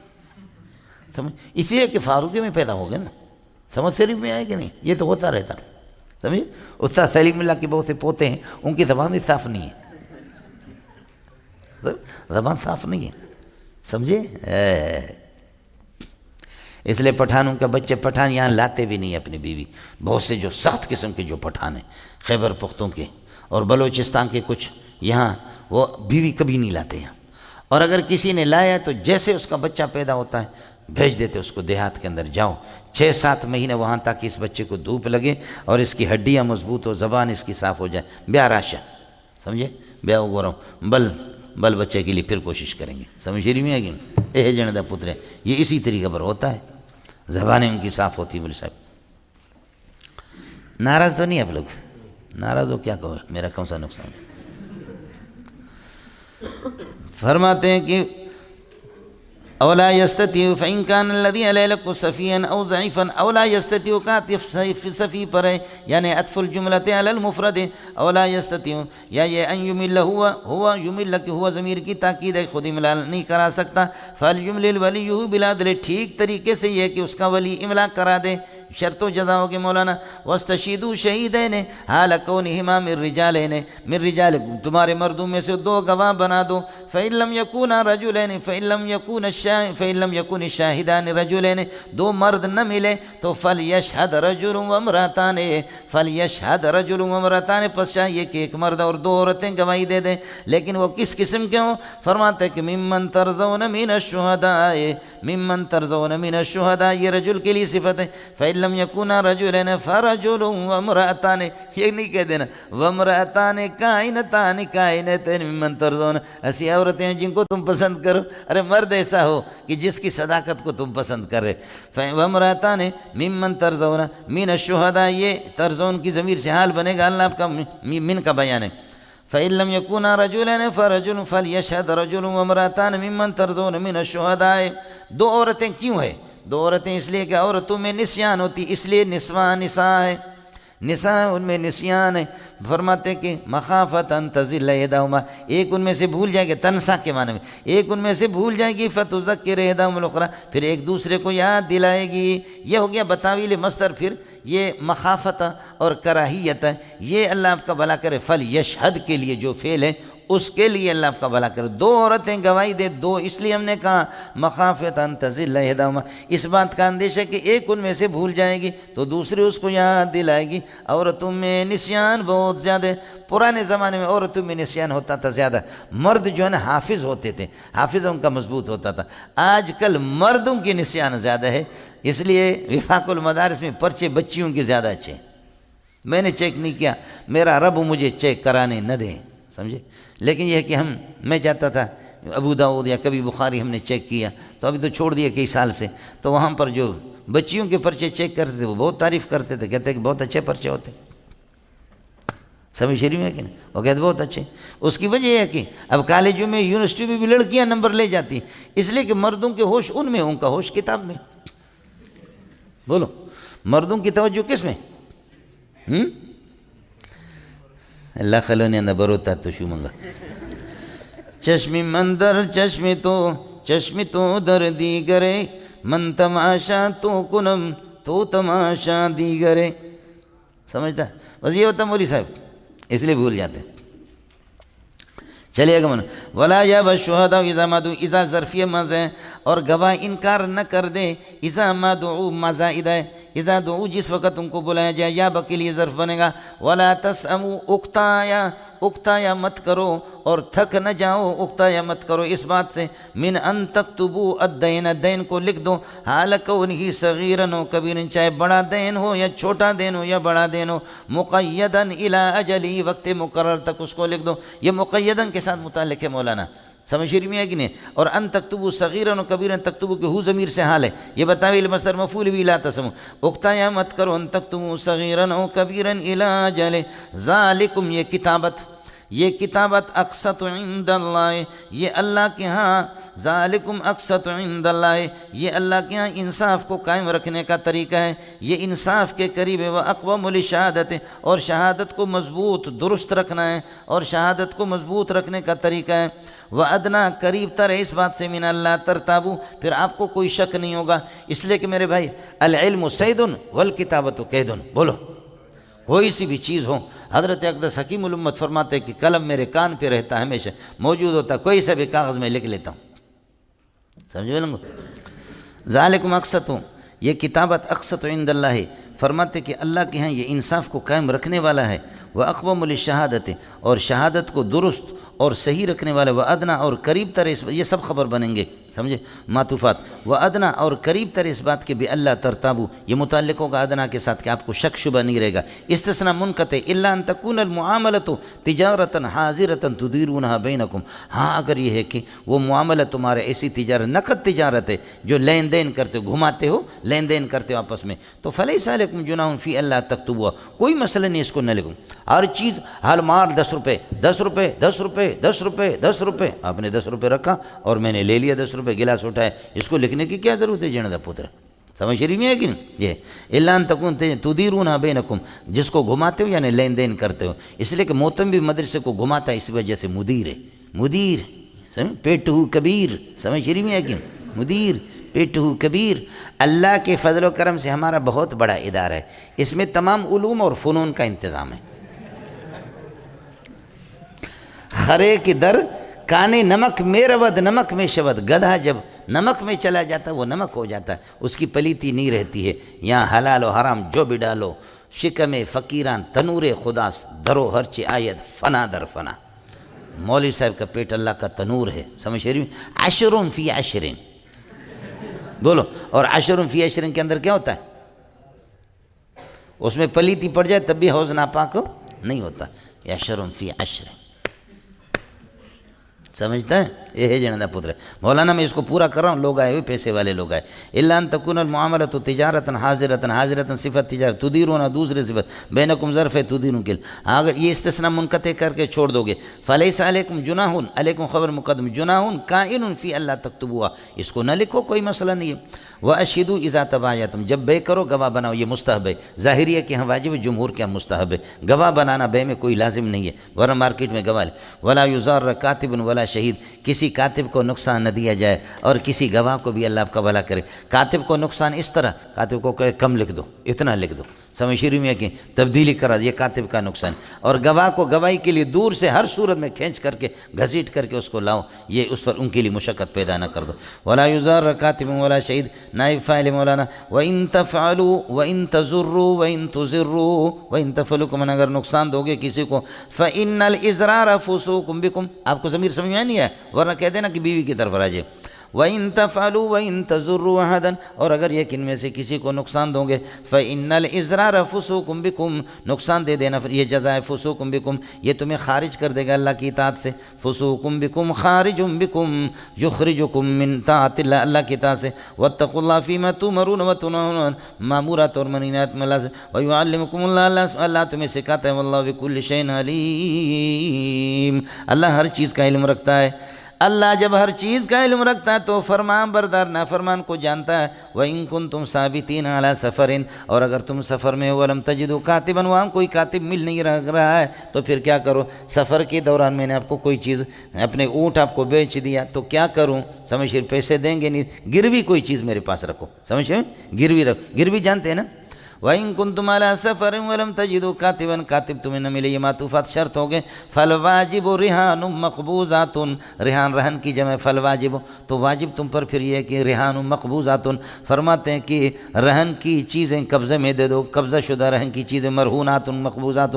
سمجھ، اس لیے کہ فاروقی میں پیدا ہو گئے نا، سمجھ شریف میں آئے کہ نہیں، یہ تو ہوتا رہتا، سمجھے، استاد سلیم اللہ کے بہت سے پوتے ہیں، ان کی زبان بھی صاف نہیں ہے، زبان صاف نہیں ہے، سمجھے، اس لیے پٹھانوں کا بچے پٹھان یہاں لاتے بھی نہیں اپنی بیوی، بہت سے جو سخت قسم کے جو پٹھان ہیں، خیبر پختون کے اور بلوچستان کے کچھ، یہاں وہ بیوی کبھی نہیں لاتے یہاں، اور اگر کسی نے لایا تو جیسے اس کا بچہ پیدا ہوتا ہے بھیج دیتے اس کو دیہات کے اندر، جاؤ 6-7 مہینے وہاں تاکہ اس بچے کو دھوپ لگے اور اس کی ہڈیاں مضبوط ہو، زبان اس کی صاف ہو جائے، بیاہ راشا، سمجھے، بیاہ گو رہا ہوں، بل بچے کے لیے پھر کوشش کریں گے، سمجھ رہی میں آگے اے جن دا پترے، یہ اسی طریقے پر ہوتا ہے، زبانیں ان کی صاف ہوتی ہیں، بولے صاحب ناراض تو نہیں آپ لوگ، ناراض ہو کیا کہو، میرا کون سا نقصان ہے، فرماتے ہیں کہ اولا یستطیع فإن کان الذی علیہ الحق صفیا او ضعیفا، اولا یستطیع کاتب صفی پر ہے، یعنی عطف الجملۃ علی المفرد، اولا یستطیع، یا یہ ان یمل ہوا یمل کہ ہوا ضمیر کی تاکید ہے، خود املا نہیں کرا سکتا، فلیملل ولیہ بالعدل، ٹھیک طریقے سے یہ کہ اس کا ولی املا کرا دے، شرط و جزا ہو گے مولانا، واستشہدوا شہیدین حال کونہما من رجالکم، تمہارے مردوں میں سے 2 گواہ بنا دو، فإن لم یکونا رجلین، فإن لم یکن الشاہدان رجلین، 2 مرد نہ ملے تو فلیشہد رجل وامرأتان، فلیشہد رجل وامرأتان، پس چاہیے کہ 1 مرد اور 2 عورتیں گواہی دے دیں، لیکن وہ کس قسم کے ہوں، فرماتے ہیں کہ ممن ترضون من الشہداء، ممن ترضون من الشہداء، یہ رجل کے لیے صفت ہے، فإن لَمْ يَكُونَا رَجُلَيْنِ فَرَجُلٌ وَامْرَأَتَانِ، یہ نہیں کہہ دینا وَامْرَأَتَانِ كَائِنَتَانِ كَائِنَتَيْنِ مِمَّنْ تَرْضَوْنَ، ایسی عورتیں ہیں جن کو تم پسند کرو. ارے مرد ایسا ہو کہ جس کی صداقت کو تم پسند کر رہے. وَامْرَأَتَانِ مِمَّنْ تَرْضَوْنَ مِنَ الشُّهَدَاءِ، یہ ترضون کی ضمیر سے حال بنے گا، اللہ آپ کا من کا بیان ہے. فَإِن لَّمْ يَكُونَا رَجُلَيْنِ فَرَجُلٌ فَلْيَشْهَدْ رَجُلٌ وَامْرَأَتَانِ مِمَّنْ تَرْضَوْنَ مِنَ الشُّهَدَاءِ. دو عورتیں کیوں ہیں؟ دو عورتیں اس لیے کہ عورتوں میں نسیان ہوتی، اس لیے نسواں نساء ہے، نساء ان میں نسیان ہے. فرماتے کہ مخافت ان تزل احداہما، ایک ان میں سے بھول جائے گی، تنسا کے معنی میں ایک ان میں سے بھول جائے گی، فتذکر احداہما الاخری، پھر ایک دوسرے کو یاد دلائے گی. یہ ہو گیا بتاویل مصدر. پھر یہ مخافت اور کراہیت ہے، یہ اللہ آپ کا بھلا کرے. فلیشہد کے لیے جو فعل ہے اس کے لیے اللہ آپ کا بھلا کرے. دو عورتیں گواہی دے، دو اس لیے ہم نے کہا مخافت ان تزل احداہما، اس بات کا اندیشہ کہ ایک ان میں سے بھول جائے گی تو دوسری اس کو یاد دلائے گی. عورتوں میں نسیان بہت زیادہ ہے. پرانے زمانے میں عورتوں میں نسیان ہوتا تھا زیادہ، مرد جو ہے نا حافظ ہوتے تھے، حافظ ان کا مضبوط ہوتا تھا. آج کل مردوں کی نسیان زیادہ ہے، اس لیے وفاق المدارس میں پرچے بچیوں کے زیادہ اچھے. میں نے چیک نہیں کیا، میرا رب مجھے چیک کرانے نہ دیں، سمجھے. لیکن یہ ہے کہ میں چاہتا تھا ابو داؤد یا کبھی بخاری ہم نے چیک کیا، تو ابھی تو چھوڑ دیا کئی سال سے. تو وہاں پر جو بچیوں کے پرچے چیک کرتے تھے وہ بہت تعریف کرتے تھے، کہتے کہ بہت اچھے پرچے ہوتے. سمجھ شریف میں کہ نہیں، وہ کہتے بہت اچھے. اس کی وجہ یہ ہے کہ اب کالجوں میں یونیورسٹی میں بھی لڑکیاں نمبر لے جاتی ہیں، اس لیے کہ مردوں کے ہوش ان میں، ان کا ہوش کتاب میں. بولو مردوں کی توجہ کس میں؟ اللہ خلونے اندر بروتا تو شو منگا. چشمی مندر چشمی تو در دیگرے، من تماشا تو کنم تو تماشا دیگرے. سمجھتا ہے؟ بس یہ ہوتا مولوی صاحب، اس لیے بھول جاتے ہیں. چلیے گا من ولا یا بشہداء اذا ما دعوا، اذا ظرفیہ ماضی ہے اور گواہ انکار نہ کر دے. اذا ما دعوا ما زائدہ ہے، اذا دعوا جس وقت ان کو بلایا جائے، یا کے لیے ظرف بنے گا. ولا تسأموا اکتایا مت کرو اور تھک نہ جاؤ، اکتایا مت کرو اس بات سے. من ان تکتبوا الدین، دین کو لکھ دو، حال کونہ صغیرا و کبیرا، چاہے بڑا دین ہو یا چھوٹا دین ہو یا بڑا دین ہو. مقیدا الی اجلی، وقت مقرر تک اس کو لکھ دو. یہ مقیدن کے ساتھ متعلق ہے مولانا، سمجھ رہی ہے کہ نہیں. اور ان تکتبوا صغیرا و کبیرا، تکتبوا کہ ہو ضمیر سے حال ہے، یہ بتاویل مصدر مفعول بھی لا تسمو. اکتایا مت کرو ان تکتبوا صغیرا و کبیرا الی اجل. ذالکم، یہ کتابت اقسط عند اللہ، یہ اللہ کے ہاں. ذالکم اقسط عند اللہ، یہ اللہ کے ہاں انصاف کو قائم رکھنے کا طریقہ ہے، یہ انصاف کے قریب ہے. واقوم للشہادت، اور شہادت کو مضبوط درست رکھنا ہے، اور شہادت کو مضبوط رکھنے کا طریقہ ہے. وادنا، قریب تر ہے اس بات سے، من اللہ ترتابو، پھر آپ کو کوئی شک نہیں ہوگا. اس لیے کہ میرے بھائی العلم سید والکتابت قید. بولو کوئی سی بھی چیز ہو، حضرت اقدس حکیم الامت فرماتے کہ قلم میرے کان پہ رہتا ہے، ہمیشہ موجود ہوتا ہے، کوئی سا بھی کاغذ میں لکھ لیتا ہوں. سمجھو لوگوں. ذالکم اقسط، یہ کتابت اقسط عند اللہ، فرماتے کہ اللہ کے ہاں یہ انصاف کو قائم رکھنے والا ہے. واقوم للشہادت، اور شہادت کو درست اور صحیح رکھنے والا. وادنا، اور قریب تر اس، یہ سب خبر بنیں گے، سمجھے معطوفات. وادنا، اور قریب تر اس بات کے بھی اللہ ترتابو، یہ متعلق ہوگا ادنا کے ساتھ کہ آپ کو شک شبہ نہیں رہے گا. استثناء منقطع، الا ان تکون المعاملۃ تجارۃ حاضرۃ تدیرونها بینکم. ہاں اگر یہ ہے کہ وہ معاملہ تمہارے ایسی تجارت، نقد تجارت ہے جو لین دین کرتے ہو، گھماتے ہو، لین دین کرتے ہو آپس میں، تو فلیس علیکم جناح فی اللہ تکتبوها، کوئی مسئلہ نہیں اس کو نہ لکھو. ہر چیز حال مار 10 روپے 10 روپے 10 روپے 10 روپے 10 روپے، آپ نے 10 روپے رکھا اور میں نے لے لیا 10 روپے، گلاس اٹھایا، اس کو لکھنے کی کیا ضرورت ہے جندا پتر؟ سمجھ شریف میں ہے کہ نہیں؟ یہ الا ان تکون تدیرونها بینکم، جس کو گھماتے ہو یعنی لین دین کرتے ہو. اس لیے کہ محتم بھی مدرسے کو گھماتا ہے، اس وجہ سے مدیر ہے. مدیر سمجھ، پیٹو کبیر، سمجھ شریف میں ہے کہ نہیں؟ مدیر پیٹو کبیر. اللہ کے فضل و کرم سے ہمارا بہت بڑا ادارہ ہے، اس میں تمام علوم اور فنون کا انتظام ہے. خرے کی در کانے نمک میں رود، نمک میں شود. گدھا جب نمک میں چلا جاتا وہ نمک ہو جاتا ہے، اس کی پلیتی نہیں رہتی ہے. یہاں حلال و حرام جو بھی ڈالو، شکم فقیران تنور خدا درو ہر چی آیت فنا در فنا. مولوی صاحب کا پیٹ اللہ کا تنور ہے، سمجھ رہی ہیں؟ عشرن فی عشرن، بولو. اور عشرن فی عشرن کے اندر کیا ہوتا ہے؟ اس میں پلیتی پڑ جائے تب بھی حوض ناپاک نہیں ہوتا. یشر فی عشر، سمجھتا ہے؟ یہ ہے جنہ دا پتر. مولانا میں اس کو پورا کر رہا ہوں، لوگ آئے ہوئے پیسے والے لوگ آئے. الا ان تکون المعاملۃ تجارۃ حاضرۃ، حاضرۃ صفت تجارت، تدیرون دوسرے صفت، بینکم ظرف تدیرون کل. اگر یہ استثناء منقطع کر کے چھوڑ دو گے، فلیس علیکم جناح، علیکم خبر مقدم، جناح کائن فی اللہ تکتبوها، اس کو نہ لکھو، کوئی مسئلہ نہیں ہے. واشہدوا اذا تبایعتم، جب بے کرو گواہ بناؤ. یہ مستحب ہے، ظاہریہ کے ہاں واجب ہے، جمہور کے ہاں مستحب ہے. گواہ بنانا بے میں کوئی لازم نہیں ہے، ورنہ مارکیٹ میں گواہ لے. ولا یضار کاتب ولا شہید، کسی کاتب کو نقصان نہ دیا جائے اور کسی گواہ کو بھی اللہ آپ کا بھلا کرے. کاتب کو نقصان اس طرح، کاتب کو کہے کم لکھ دو، اتنا لکھ دو، سمجھ شروع میں کہ تبدیلی کرا، یہ کاتب کا نقصان. اور گواہ کو گواہی کے لیے دور سے ہر صورت میں کھینچ کر کے گھسیٹ کر کے اس کو لاؤ، یہ اس پر ان کے لیے مشقت پیدا نہ کر دو. ولا یضار کاتب ولا شہید، نائب فاعل مولانا. وان تفعلوا وان تضروا وان تضروا وان تفعلوا، اگر نقصان دو گے کسی کو، فان الاضرار فسوق بکم، آپ کو ضمیر سمجھ میں نہیں ہے، ورنہ کہہ دینا کہ بیوی کی طرف راجے. وَإِن تَفْعَلُوا وَإِن تَضُرُّوا أَحَدًا، اور اگر یہ کہ ان میں سے کسی کو نقصان دو گے، فَإِنَّ الْإِضْرَارَ فُسُوقٌ بِكُمْ، نقصان دے دینا یہ جزائے فُسُوقٌ بِكُمْ، یہ تمہیں خارج کر دے گا اللہ کی اطاعت سے. فُسُوقٌ بِكُمْ خَارِجٌ بِكُمْ يُخْرِجُكُم مِّن طاعة اللہ، اللہ کی اطاعت سے. وَاتَّقُوا اللَّهَ فِي مَا تُؤْمَرُونَ وَتُنْهَوْنَ، مامورات اور منہیات میں لازم. وَيُعَلِّمُكُمُ اللَّهُ، اللہ تمہیں سکھاتا ہے. وَاللَّهُ بِكُلِّ شَيْءٍ عَلِيمٌ، اللہ ہر چیز کا علم رکھتا ہے. اللہ جب ہر چیز کا علم رکھتا ہے تو فرمان بردار نافرمان کو جانتا ہے. وَإِن كُنتُمْ ثَابِتِينَ عَلَى سَفَرٍ، اور اگر تم سفر میں ہو، وَلَمْ تَجِدُوا كَاتِبًا، وہاں کوئی کاتب مل نہیں رہا ہے، تو پھر کیا کرو؟ سفر کے دوران میں نے آپ کو کوئی چیز، اپنے اونٹ آپ کو بیچ دیا، تو کیا کروں؟ سمجھ، پیسے دیں گے نہیں، گروی کوئی چیز میرے پاس رکھو. سمجھ، گروی رکھو، گروی جانتے ہیں نا. وَإِن كُنتُمْ عَلَى سَفَرٍ وَلَمْ تَجِدُوا كَاتِبًا، کاتب تمہیں نہ ملے، یہ معطوفات شرط ہو گئے. فَالْوَاجِبُ رِهَانٌ مَقْبُوضَاتٌ، رہان رہن کی جمع فالواجب، تو واجب تم پر پھر یہ ہے کہ رہان مقبوضات، فرماتے ہیں کہ رہن کی چیزیں قبضے میں دے دو، قبضہ شدہ رہن کی چیزیں مرہونات مقبوضات،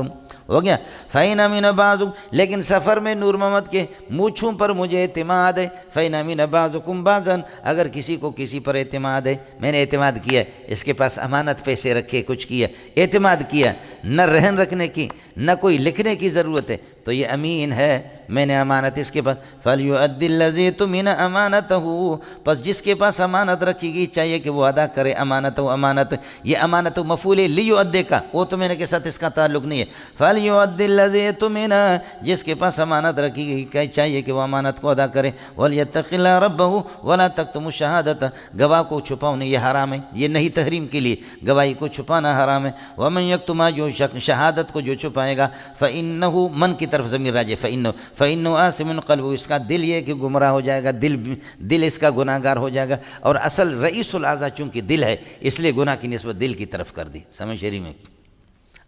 ہو گیا. فَإِنْ أَمِنَ بَعْضُكُمْ، لیکن سفر میں نور محمد کے مونچھوں پر مجھے اعتماد ہے. فَإِنْ أَمِنَ بَعْضُكُمْ بَعْضًا، اگر کسی کو کسی پر اعتماد ہے، میں نے اعتماد کیا، اس کے پاس امانت پیسے رکھے، کچھ کیا، اعتماد کیا، نہ رہن رکھنے کی نہ کوئی لکھنے کی ضرورت ہے، تو یہ امین ہے، میں نے امانت اس کے پاس. فَلْيُؤَدِّ الَّذِي اؤْتُمِنَ أَمَانَتَهُ، پس جس کے پاس امانت رکھی گئی چاہیے کہ وہ ادا کرے امانت. و امانت، یہ امانت مفعول لیؤدی کا، وہ تو میں نے کے ساتھ اس کا تعلق نہیں ہے. فَلْيُؤَدِّ الَّذِي اؤْتُمِنَ، جس کے پاس امانت رکھی گئی چاہیے کہ وہ امانت کو ادا کرے. وَلْيَتَّقِ اللَّهَ رَبَّهُ وَلَا تَكْتُمُوا الشَّهَادَةَ، گواہ کو چھپاؤ نہیں، یہ حرام ہے، یہ نہیں تحریم کے لیے، گواہی کو چھپانا حرام ہے. وَمَنْ يَكْتُمْهَا، جو شہادت کو جو چھپائے گا، فَإِنَّهُ، من کی طرف ضمیر راجع، فَإِنَّهُ آثِمٌ قَلْبُهُ، اس کا دل یہ کہ گمراہ ہو جائے گا، دل اس کا گناہ گار ہو جائے گا. اور اصل رئیس الاعضاء چونکہ دل ہے، اس لیے گناہ کی نسبت دل کی طرف کر دی. سمجھ شریع میں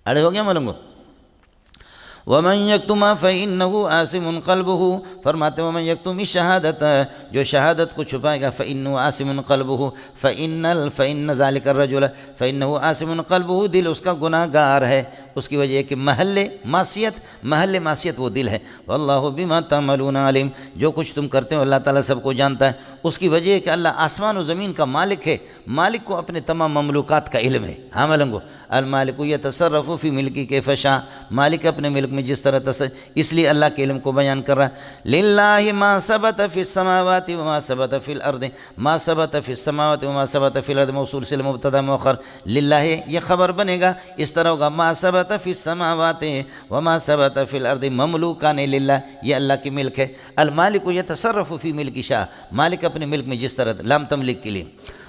اڑے ہو گیا معلوم کو. وَمَنْ يَكْتُمْهَا فَإِنَّهُ آثِمٌ قَلْبُهُ، فرماتے ہیں وَمَنْ يَكْتُمِ الشَّهَادَةَ، جو شہادت کو چھپائے گا، فَإِنَّهُ آثِمٌ قَلْبُهُ، فَإِنَّ ذَلِكَ الرَّجُلَ فَإِنَّهُ آثِمٌ قَلْبُهُ، دل اس کا گناہ گار ہے، اس کی وجہ ہے کہ محل معصیت وہ دل ہے. وَاللَّهُ بِمَا تَعْمَلُونَ عَلِيمٌ، جو کچھ تم کرتے ہو اللہ تعالیٰ سب کو جانتا ہے. اس کی وجہ ہے کہ اللہ آسمان و زمین کا مالک ہے، مالک کو اپنے تمام مملوکات کا علم ہے. ہاں ملنگو، المالک یتصرف فی ملکی کیف شاء، مالک اپنے ملک میں جس طرح اس لیے اللہ کے علم کو بیان کر رہا ہے. للہ ما ثبت فی السماوات وما ثبت فی الارض، ما ثبت فی السماوات وما ثبت فی الارض، موصول سے مبتدا مؤخر. للہ یہ خبر بنے گا، اس طرح ہوگا ما ثبت فی السماوات وما ثبت فی الارض، مملوکان للہ، یہ اللہ کی ملک ہے. المالک یتصرف فی ملک شاء، مالک اپنے ملک میں جس طرح، لام تملک کے لیے.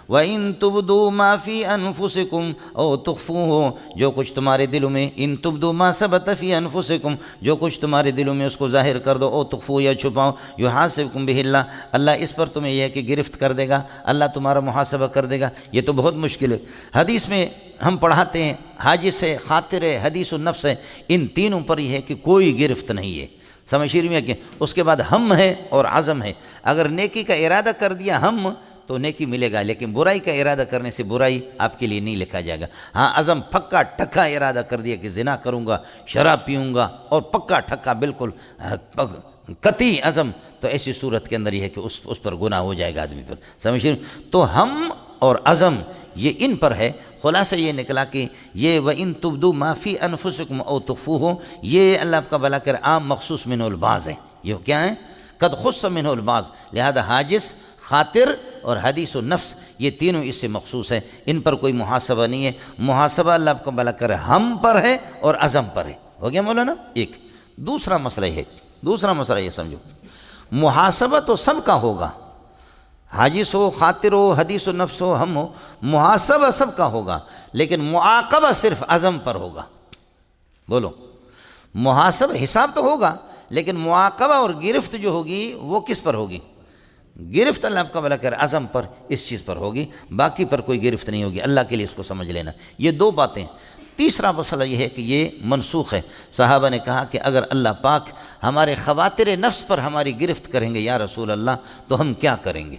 وَإِن تُبْدُوا مَا فِي أَنفُسِكُمْ أَوْ تُخْفُوهُ، جو کچھ تمہارے دلوں میں، ان تبدو ما ثبت فی انفسکم، جو کچھ تمہارے دلوں میں اس کو ظاہر کر دو، او تخفو، یا چھپاؤ، یحاسبکم بہ اللہ، اللہ اس پر تمہیں یہ ہے کہ گرفت کر دے گا، اللہ تمہارا محاسبہ کر دے گا. یہ تو بہت مشکل ہے. حدیث میں ہم پڑھاتے ہیں، حاجس ہے، خاطر ہے، حدیث النفس ہے، ان تینوں پر یہ ہے کہ کوئی گرفت نہیں ہے. سمجھ شریع میں کہ اس کے بعد ہم ہے اور عزم ہے. اگر نیکی کا ارادہ کر دیا ہم تو نیکی ملے گا، لیکن برائی کا ارادہ کرنے سے برائی آپ کے لیے نہیں لکھا جائے گا. ہاں عزم پکا ٹھکا ارادہ کر دیا کہ زنا کروں گا، شراب پیوں گا، اور پکا ٹھکا بالکل قطعی عزم، تو ایسی صورت کے اندر یہ ہے کہ اس پر گناہ ہو جائے گا آدمی پر. سمجھ. تو ہم اور عزم یہ ان پر ہے۔ خلاصہ یہ نکلا کہ یہ وَإِن تُبْدُوا مَا فِي أَنفُسِكُمْ أَوْ تُخْفُوهُ، یہ اللہ آپ کا بھلا کرے عام مخصوص منہ البعض ہے۔ یہ کیا ہے؟ قد خص منہ البعض، لہذا حاجس، خاطر اور حدیث و نفس یہ تینوں اس سے مخصوص ہے، ان پر کوئی محاسبہ نہیں ہے۔ محاسبہ اللہ آپ کا بھلا کرے ہم پر ہے اور عزم پر ہے۔ ہو گیا مولانا؟ ایک دوسرا مسئلہ ہے، دوسرا مسئلہ یہ سمجھو، محاسبہ تو سب کا ہوگا، حاجس ہو، خاطر ہو، حدیث و نفس ہو، ہم ہو، محاسبہ سب کا ہوگا، لیکن معاقبہ صرف عزم پر ہوگا۔ بولو، محاسبہ حساب تو ہوگا، لیکن معاقبہ اور گرفت جو ہوگی وہ کس پر ہوگی؟ گرفت اللہ آپ کا بھلا کر عزم پر، اس چیز پر ہوگی، باقی پر کوئی گرفت نہیں ہوگی۔ اللہ کے لیے اس کو سمجھ لینا۔ یہ دو باتیں۔ تیسرا مسئلہ یہ ہے کہ یہ منسوخ ہے۔ صحابہ نے کہا کہ اگر اللہ پاک ہمارے خواطر نفس پر ہماری گرفت کریں گے یا رسول اللہ تو ہم کیا کریں گے؟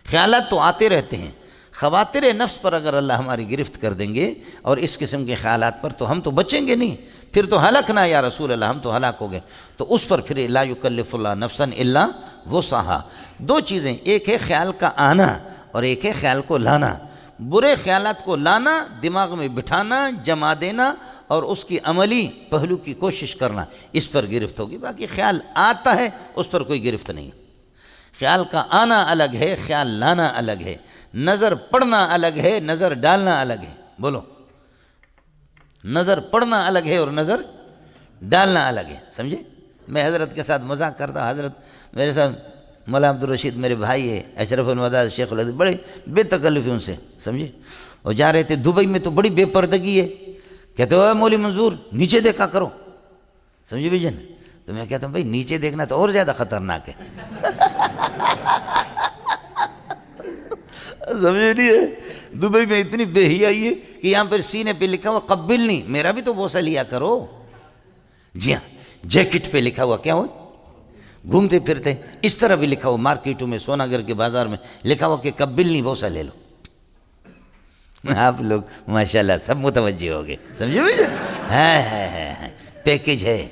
خیالات تو آتے رہتے ہیں، خواطر نفس پر اگر اللہ ہماری گرفت کر دیں گے اور اس قسم کے خیالات پر تو ہم تو بچیں گے نہیں، پھر تو ہلکنا یا رسول اللہ، ہم تو ہلاک ہو گئے۔ تو اس پر پھر لا یکلف اللہ نفسا الا وسعہا۔ دو چیزیں، ایک ہے خیال کا آنا اور ایک ہے خیال کو لانا۔ برے خیالات کو لانا، دماغ میں بٹھانا، جما دینا اور اس کی عملی پہلو کی کوشش کرنا، اس پر گرفت ہوگی۔ باقی خیال آتا ہے اس پر کوئی گرفت نہیں۔ خیال کا آنا الگ ہے، خیال لانا الگ ہے، نظر پڑنا الگ ہے، نظر ڈالنا الگ ہے۔ بولو، نظر پڑنا الگ ہے اور نظر ڈالنا الگ ہے، سمجھے؟ میں حضرت کے ساتھ مذاق کرتا، حضرت میرے ساتھ مولانا عبدالرشید میرے بھائی ہے، اشرف المداد شیخ الحدیث، بڑے بے تکلفی ان سے، سمجھے؟ اور جا رہے تھے دبئی میں تو بڑی بے پردگی ہے، کہتے ہو مولی منظور نیچے دیکھا کرو، سمجھے بھی جن؟ تو میں کہتا ہوں بھائی نیچے دیکھنا تو اور زیادہ خطرناک ہے، سمجھے نہیں ہے؟ دبئی میں اتنی بے حیائی ہے کہ یہاں پر سینے پہ لکھا ہوا قبلنی، میرا بھی تو بوسہ لیا کرو۔ جی ہاں، جیکٹ پہ لکھا ہوا کیا ہوا؟ گھومتے پھرتے، اس طرح بھی لکھا ہوا مارکیٹوں میں، سونا گھر کے بازار میں لکھا ہوا کہ قبلنی، بوسہ لے لو۔ آپ لوگ ماشاءاللہ سب متوجہ ہو گئے، سمجھے بھی؟ ہے پیکج ہے،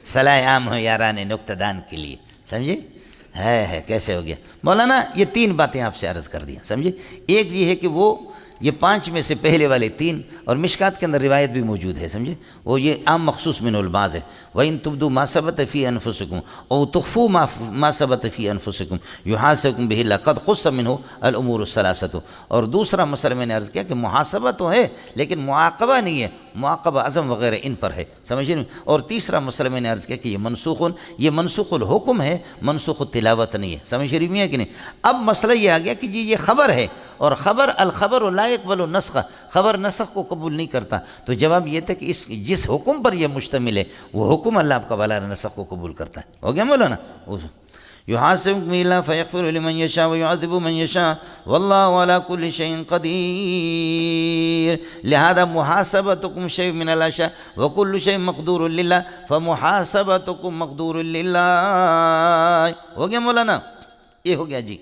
صلاح عام ہو یاران نقطہ دان کے لیے، سمجھے؟ ہے کیسے ہو گیا مولانا؟ یہ تین باتیں آپ سے عرض کر دیا، سمجھے؟ ایک یہ ہے کہ وہ یہ پانچ میں سے پہلے والے تین، اور مشکات کے اندر روایت بھی موجود ہے، سمجھے؟ وہ یہ عام مخصوص من البعض ہے۔ وَإِن تُبْدُوا مَا ثَبَتَ فِي أَنفُسِكُمْ أَوْ تُخْفُوا مَا ثَبَتَ فِي أَنفُسِكُمْ يُحَاسِبْكُم بِهِ اللَّهُ قَدْ خُصَّ مِنْهُ الْأُمُورُ الثَّلَاثَةُ۔ اور دوسرا مسئلہ میں نے عرض کیا کہ محاسبہ تو ہے لیکن معاقبہ نہیں ہے، معاقبہ عزم وغیرہ ان پر ہے، سمجھے؟ اور تیسرا مسئلہ میں نے عرض کیا کہ یہ منسوخ الحکم ہے، منسوخ التلاوت نہیں ہے، سمجھ رہی ہے کہ نہیں؟ اب مسئلہ یہ آ گیا کہ جی یہ خبر ہے، اور الخبر لا يقبل النسخ، خبر نسخ کو قبول نہیں کرتا، تو جواب یہ تھا کہ جس حکم پر یہ مشتمل ہے وہ حکم اللہ آپ کا بلا نسخ کو قبول کرتا ہے۔ ہو گیا مولانا؟ يحاسبكم الله فيغفر لمن يشاء ويعذب من يشاء والله على كل شيء قدير۔ لہذا محاسبتكم شيء من الاشياء وكل شيء مقدور لله فمحاسبتكم مقدور لله۔ ہو گیا مولانا؟ یہ ہو گیا جی۔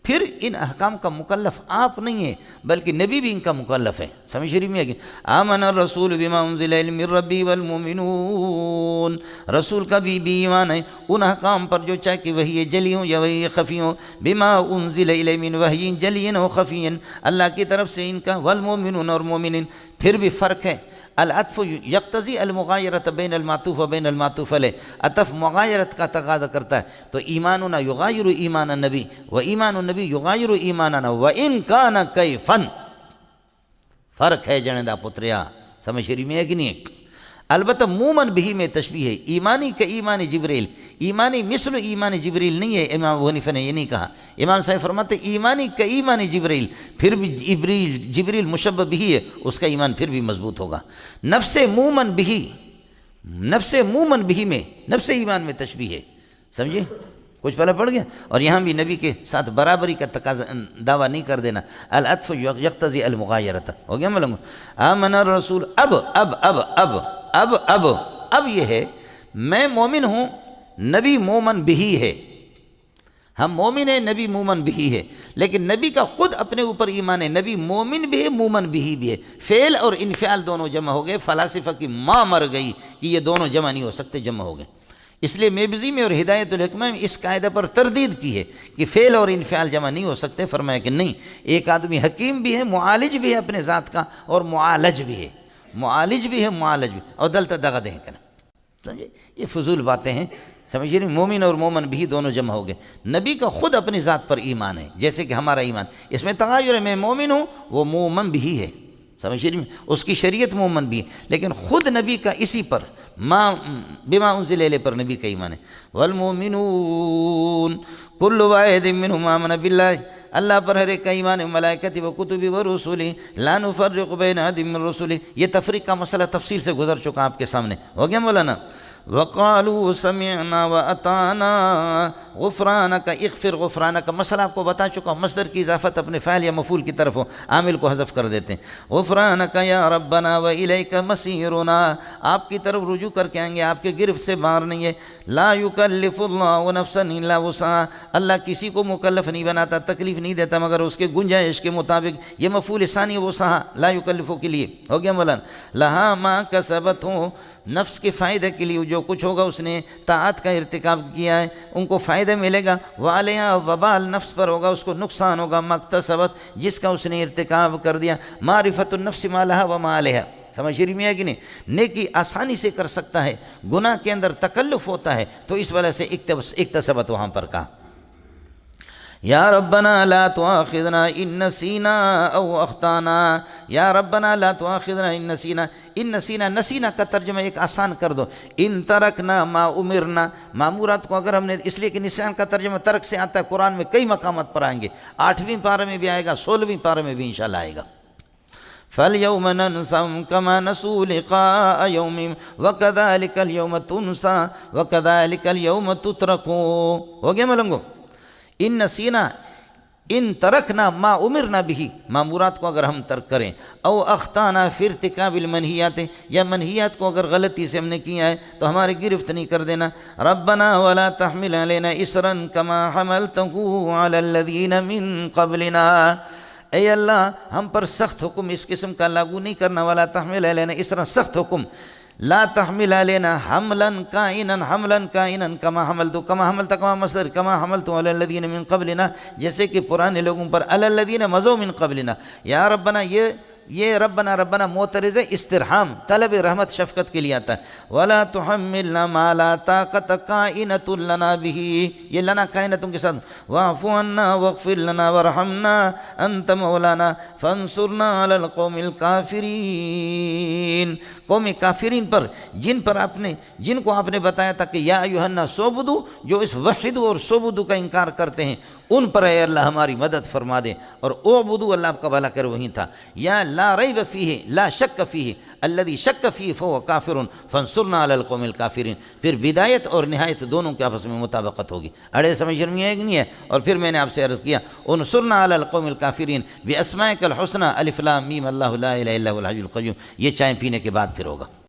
پھر ان احکام کا مکلف آپ نہیں ہیں بلکہ نبی بھی ان کا مکلف ہے، سمجھ رہی میں؟ آمن الرسول بما انزل من ربی والمؤمنون، رسول کا بھی ایمان ہے ان احکام پر جو چاہے کہ وہی جلی ہوں یا وہی خفی ہوں، بما انزل الی من وحی جلی و خفی، اللہ کی طرف سے ان کا، والمؤمنون اور مومنین۔ پھر بھی فرق ہے، العطف یقتضی المغایرۃ بین المعطوف و بین المعطوف علیہ، عطف مغایرت کا تقاضا کرتا ہے، تو ایماننا یغایر ایمان النبی و ایمان النبی یغایر ایماننا وان کان کیفا۔ فرق ہے جنیدہ پتریا، سمجھ رہی میں ہے کہ نہیں؟ البتہ مومن بھی میں تشبیہ ہے، ایمانی کا ایمان جبریل، ایمانی مثل ایمان جبریل نہیں ہے، امام ابو حنیفہ نے یہ نہیں کہا، امام صاحب فرماتے ایمانی کا ایمان جبریل، پھر بھی جبریل مشبہ بھی ہے، اس کا ایمان پھر بھی مضبوط ہوگا۔ نفس مومن بھی میں نفس ایمان میں تشبیہ ہے، سمجھے؟ کچھ پہلے پڑھ گیا۔ اور یہاں بھی نبی کے ساتھ برابری کا تقاضا دعویٰ نہیں کر دینا، العطف یقتضی المغایرۃ۔ ہو گیا ملنگو؟ آمن الرسول، اب یہ ہے میں مومن ہوں، نبی مومن بھی ہے، ہم مومن ہیں، نبی مومن بھی ہے، لیکن نبی کا خود اپنے اوپر ایمان ہے، نبی مومن بھی ہے، مومن بھی ہے۔ فعل اور انفعال دونوں جمع ہو گئے، فلاسفہ کی ماں مر گئی کہ یہ دونوں جمع نہیں ہو سکتے، جمع ہو گئے۔ اس لیے میبزی میں اور ہدایت الحکمہ میں اس قاعدہ پر تردید کی ہے کہ فعل اور انفعال جمع نہیں ہو سکتے. فرمایا کہ نہیں، ایک آدمی حکیم بھی ہے، معالج بھی ہے اپنے ذات کا، اور معالج بھی ہے، معالج بھی ہے، معالج بھی، اور دلتا دغا دیں کرنا. سمجھے؟ یہ فضول باتیں ہیں. سمجھیے نہیں، مومن اور مومن بھی دونوں جمع ہو گئے. نبی کا خود اپنی ذات پر ایمان ہے جیسے کہ ہمارا ایمان. اس میں تغایر ہے، میں مومن ہوں، وہ مومن بھی ہے. سمجھیے نہیں، اس کی شریعت مومن بھی ہے، لیکن خود نبی کا اسی پر بما انزل الیہ پر نبی کا ایمان ہے. والمؤمنون کل واحد منہم آمن باللہ، اللہ پر ہر ایک کا ایمان ہے، ملائکتی و کتبی و رسولی لا نفرق بین احد من رسولی. یہ تفریق کا مسئلہ تفصیل سے گزر چکا آپ کے سامنے، ہو گیا مولانا. وقالوا سمعنا واطعنا غفرانک اغفر غفرانک، مسئلہ آپ کو بتا چکا. مصدر کی اضافت اپنے فاعل یا مفعول کی طرف ہو، عامل کو حذف کر دیتے ہیں. غفرانک یا ربنا والیک مسیرنا، آپ کی طرف رجوع کر کے آئیں گے، آپ کے گرفت سے باہر نہیں ہے. لا یکلف اللہ نفسا الا وسعها، اللہ کسی کو مکلف نہیں بناتا، تکلیف نہیں دیتا مگر اس کے گنجائش کے مطابق. یہ مفعول ثانی وسعها لا یکلفو کے لیے، ہو گیا مولانا. لہا ما کسبت، ہو نفس کے فائدے کے لیے جو کچھ ہوگا اس نے طاعت کا ارتکاب کیا ہے ان کو فائدہ ملے گا. وعلیہا وبال، نفس پر ہوگا اس کو نقصان ہوگا، مکتسبت جس کا اس نے ارتکاب کر دیا. معرفت النفس ما لہا وما علیہا، سمجھ رہی میں ہے کہ نہیں؟ نیکی آسانی سے کر سکتا ہے، گناہ کے اندر تکلف ہوتا ہے، تو اس وجہ سے اکتسبت وہاں پر کہا. یا ربنا لا تؤاخذنا ان نسینا او اخطانا، یا ربنا لا تؤاخذنا ان نسینا. ان نسینا، نسینا کا ترجمہ ایک آسان کر دو، ان ترکنا ما امرنا، معمورات کو اگر ہم نے، اس لیے کہ نسیان کا ترجمہ ترک سے آتا ہے. قرآن میں کئی مقامات پر آئیں گے، 8ویں پارے میں بھی آئے گا، 16ویں پارے میں بھی انشاءاللہ آئے گا. فَالْيَوْمَ نَنْسَهُمْ كَمَا نَسُوا لِقَاءَ يَوْمِهِمْ وَكَذَلِكَ الْيَوْمَ تُنْسَى وَكَذَلِكَ الْيَوْمَ تُتْرَكُونَ. ہو گیا ملنگو؟ ان نسینا، ان ترکنا ما امرنا بھی، معمورات کو اگر ہم ترک کریں، او اخطانا فی ارتکاب المنہیات، یا منہیات کو اگر غلطی سے ہم نے کیا ہے تو ہمارے گرفت نہیں کر دینا. ربنا ولا تحمل علینا اسرا کما حملته علی الذین من قبلنا، اے اللہ ہم پر سخت حکم اس قسم کا لاگو نہیں کرنا. ولا تحمل علینا اسرا، سخت حکم. لا تحمل علینا حملا کائنا کما حملت کما مصدر کما حملت علی الذین من قبلنا، جیسے کہ پرانے لوگوں پر علی الذین مضوا من قبلنا. یا ربنا، یہ ربنا معترض استرحام، طلب رحمت شفقت کے لیے آتا ہے. ولا تحملنا ما لا طاقت کائنۃ لنا به، یہ لنا کائنتوں کے ساتھ. واعف عنا واغفر لنا وارحمنا انت مولانا فانصرنا علی القوم الکافرین. قوم کافرین پر، جن کو آپ نے بتایا تھا کہ یا ایھا الناس اعبدوا، جو اس وحدوا اور سعبدوا کا انکار کرتے ہیں، ان پر اے اللہ ہماری مدد فرما دے. اور اعبدوا، اللہ آپ کا بھلا کرے، وہیں تھا. یا لا ریب فیہ لا شک فیہ الذی شک فیہ فہو کافر فانصرنا علی القوم الکافرین. پھر بدایت اور نہایت دونوں کے آپس میں مطابقت ہوگی. اڑے سمجھ میں ہے کہ نہیں ہے؟ اور پھر میں نے آپ سے عرض کیا انصرنا علی القوم الکافرین باسمائک الحسنی الف لام میم اللہ لا الہ الا هو الحی القیوم. یہ چائے پینے کے بعد پھر ہوگا.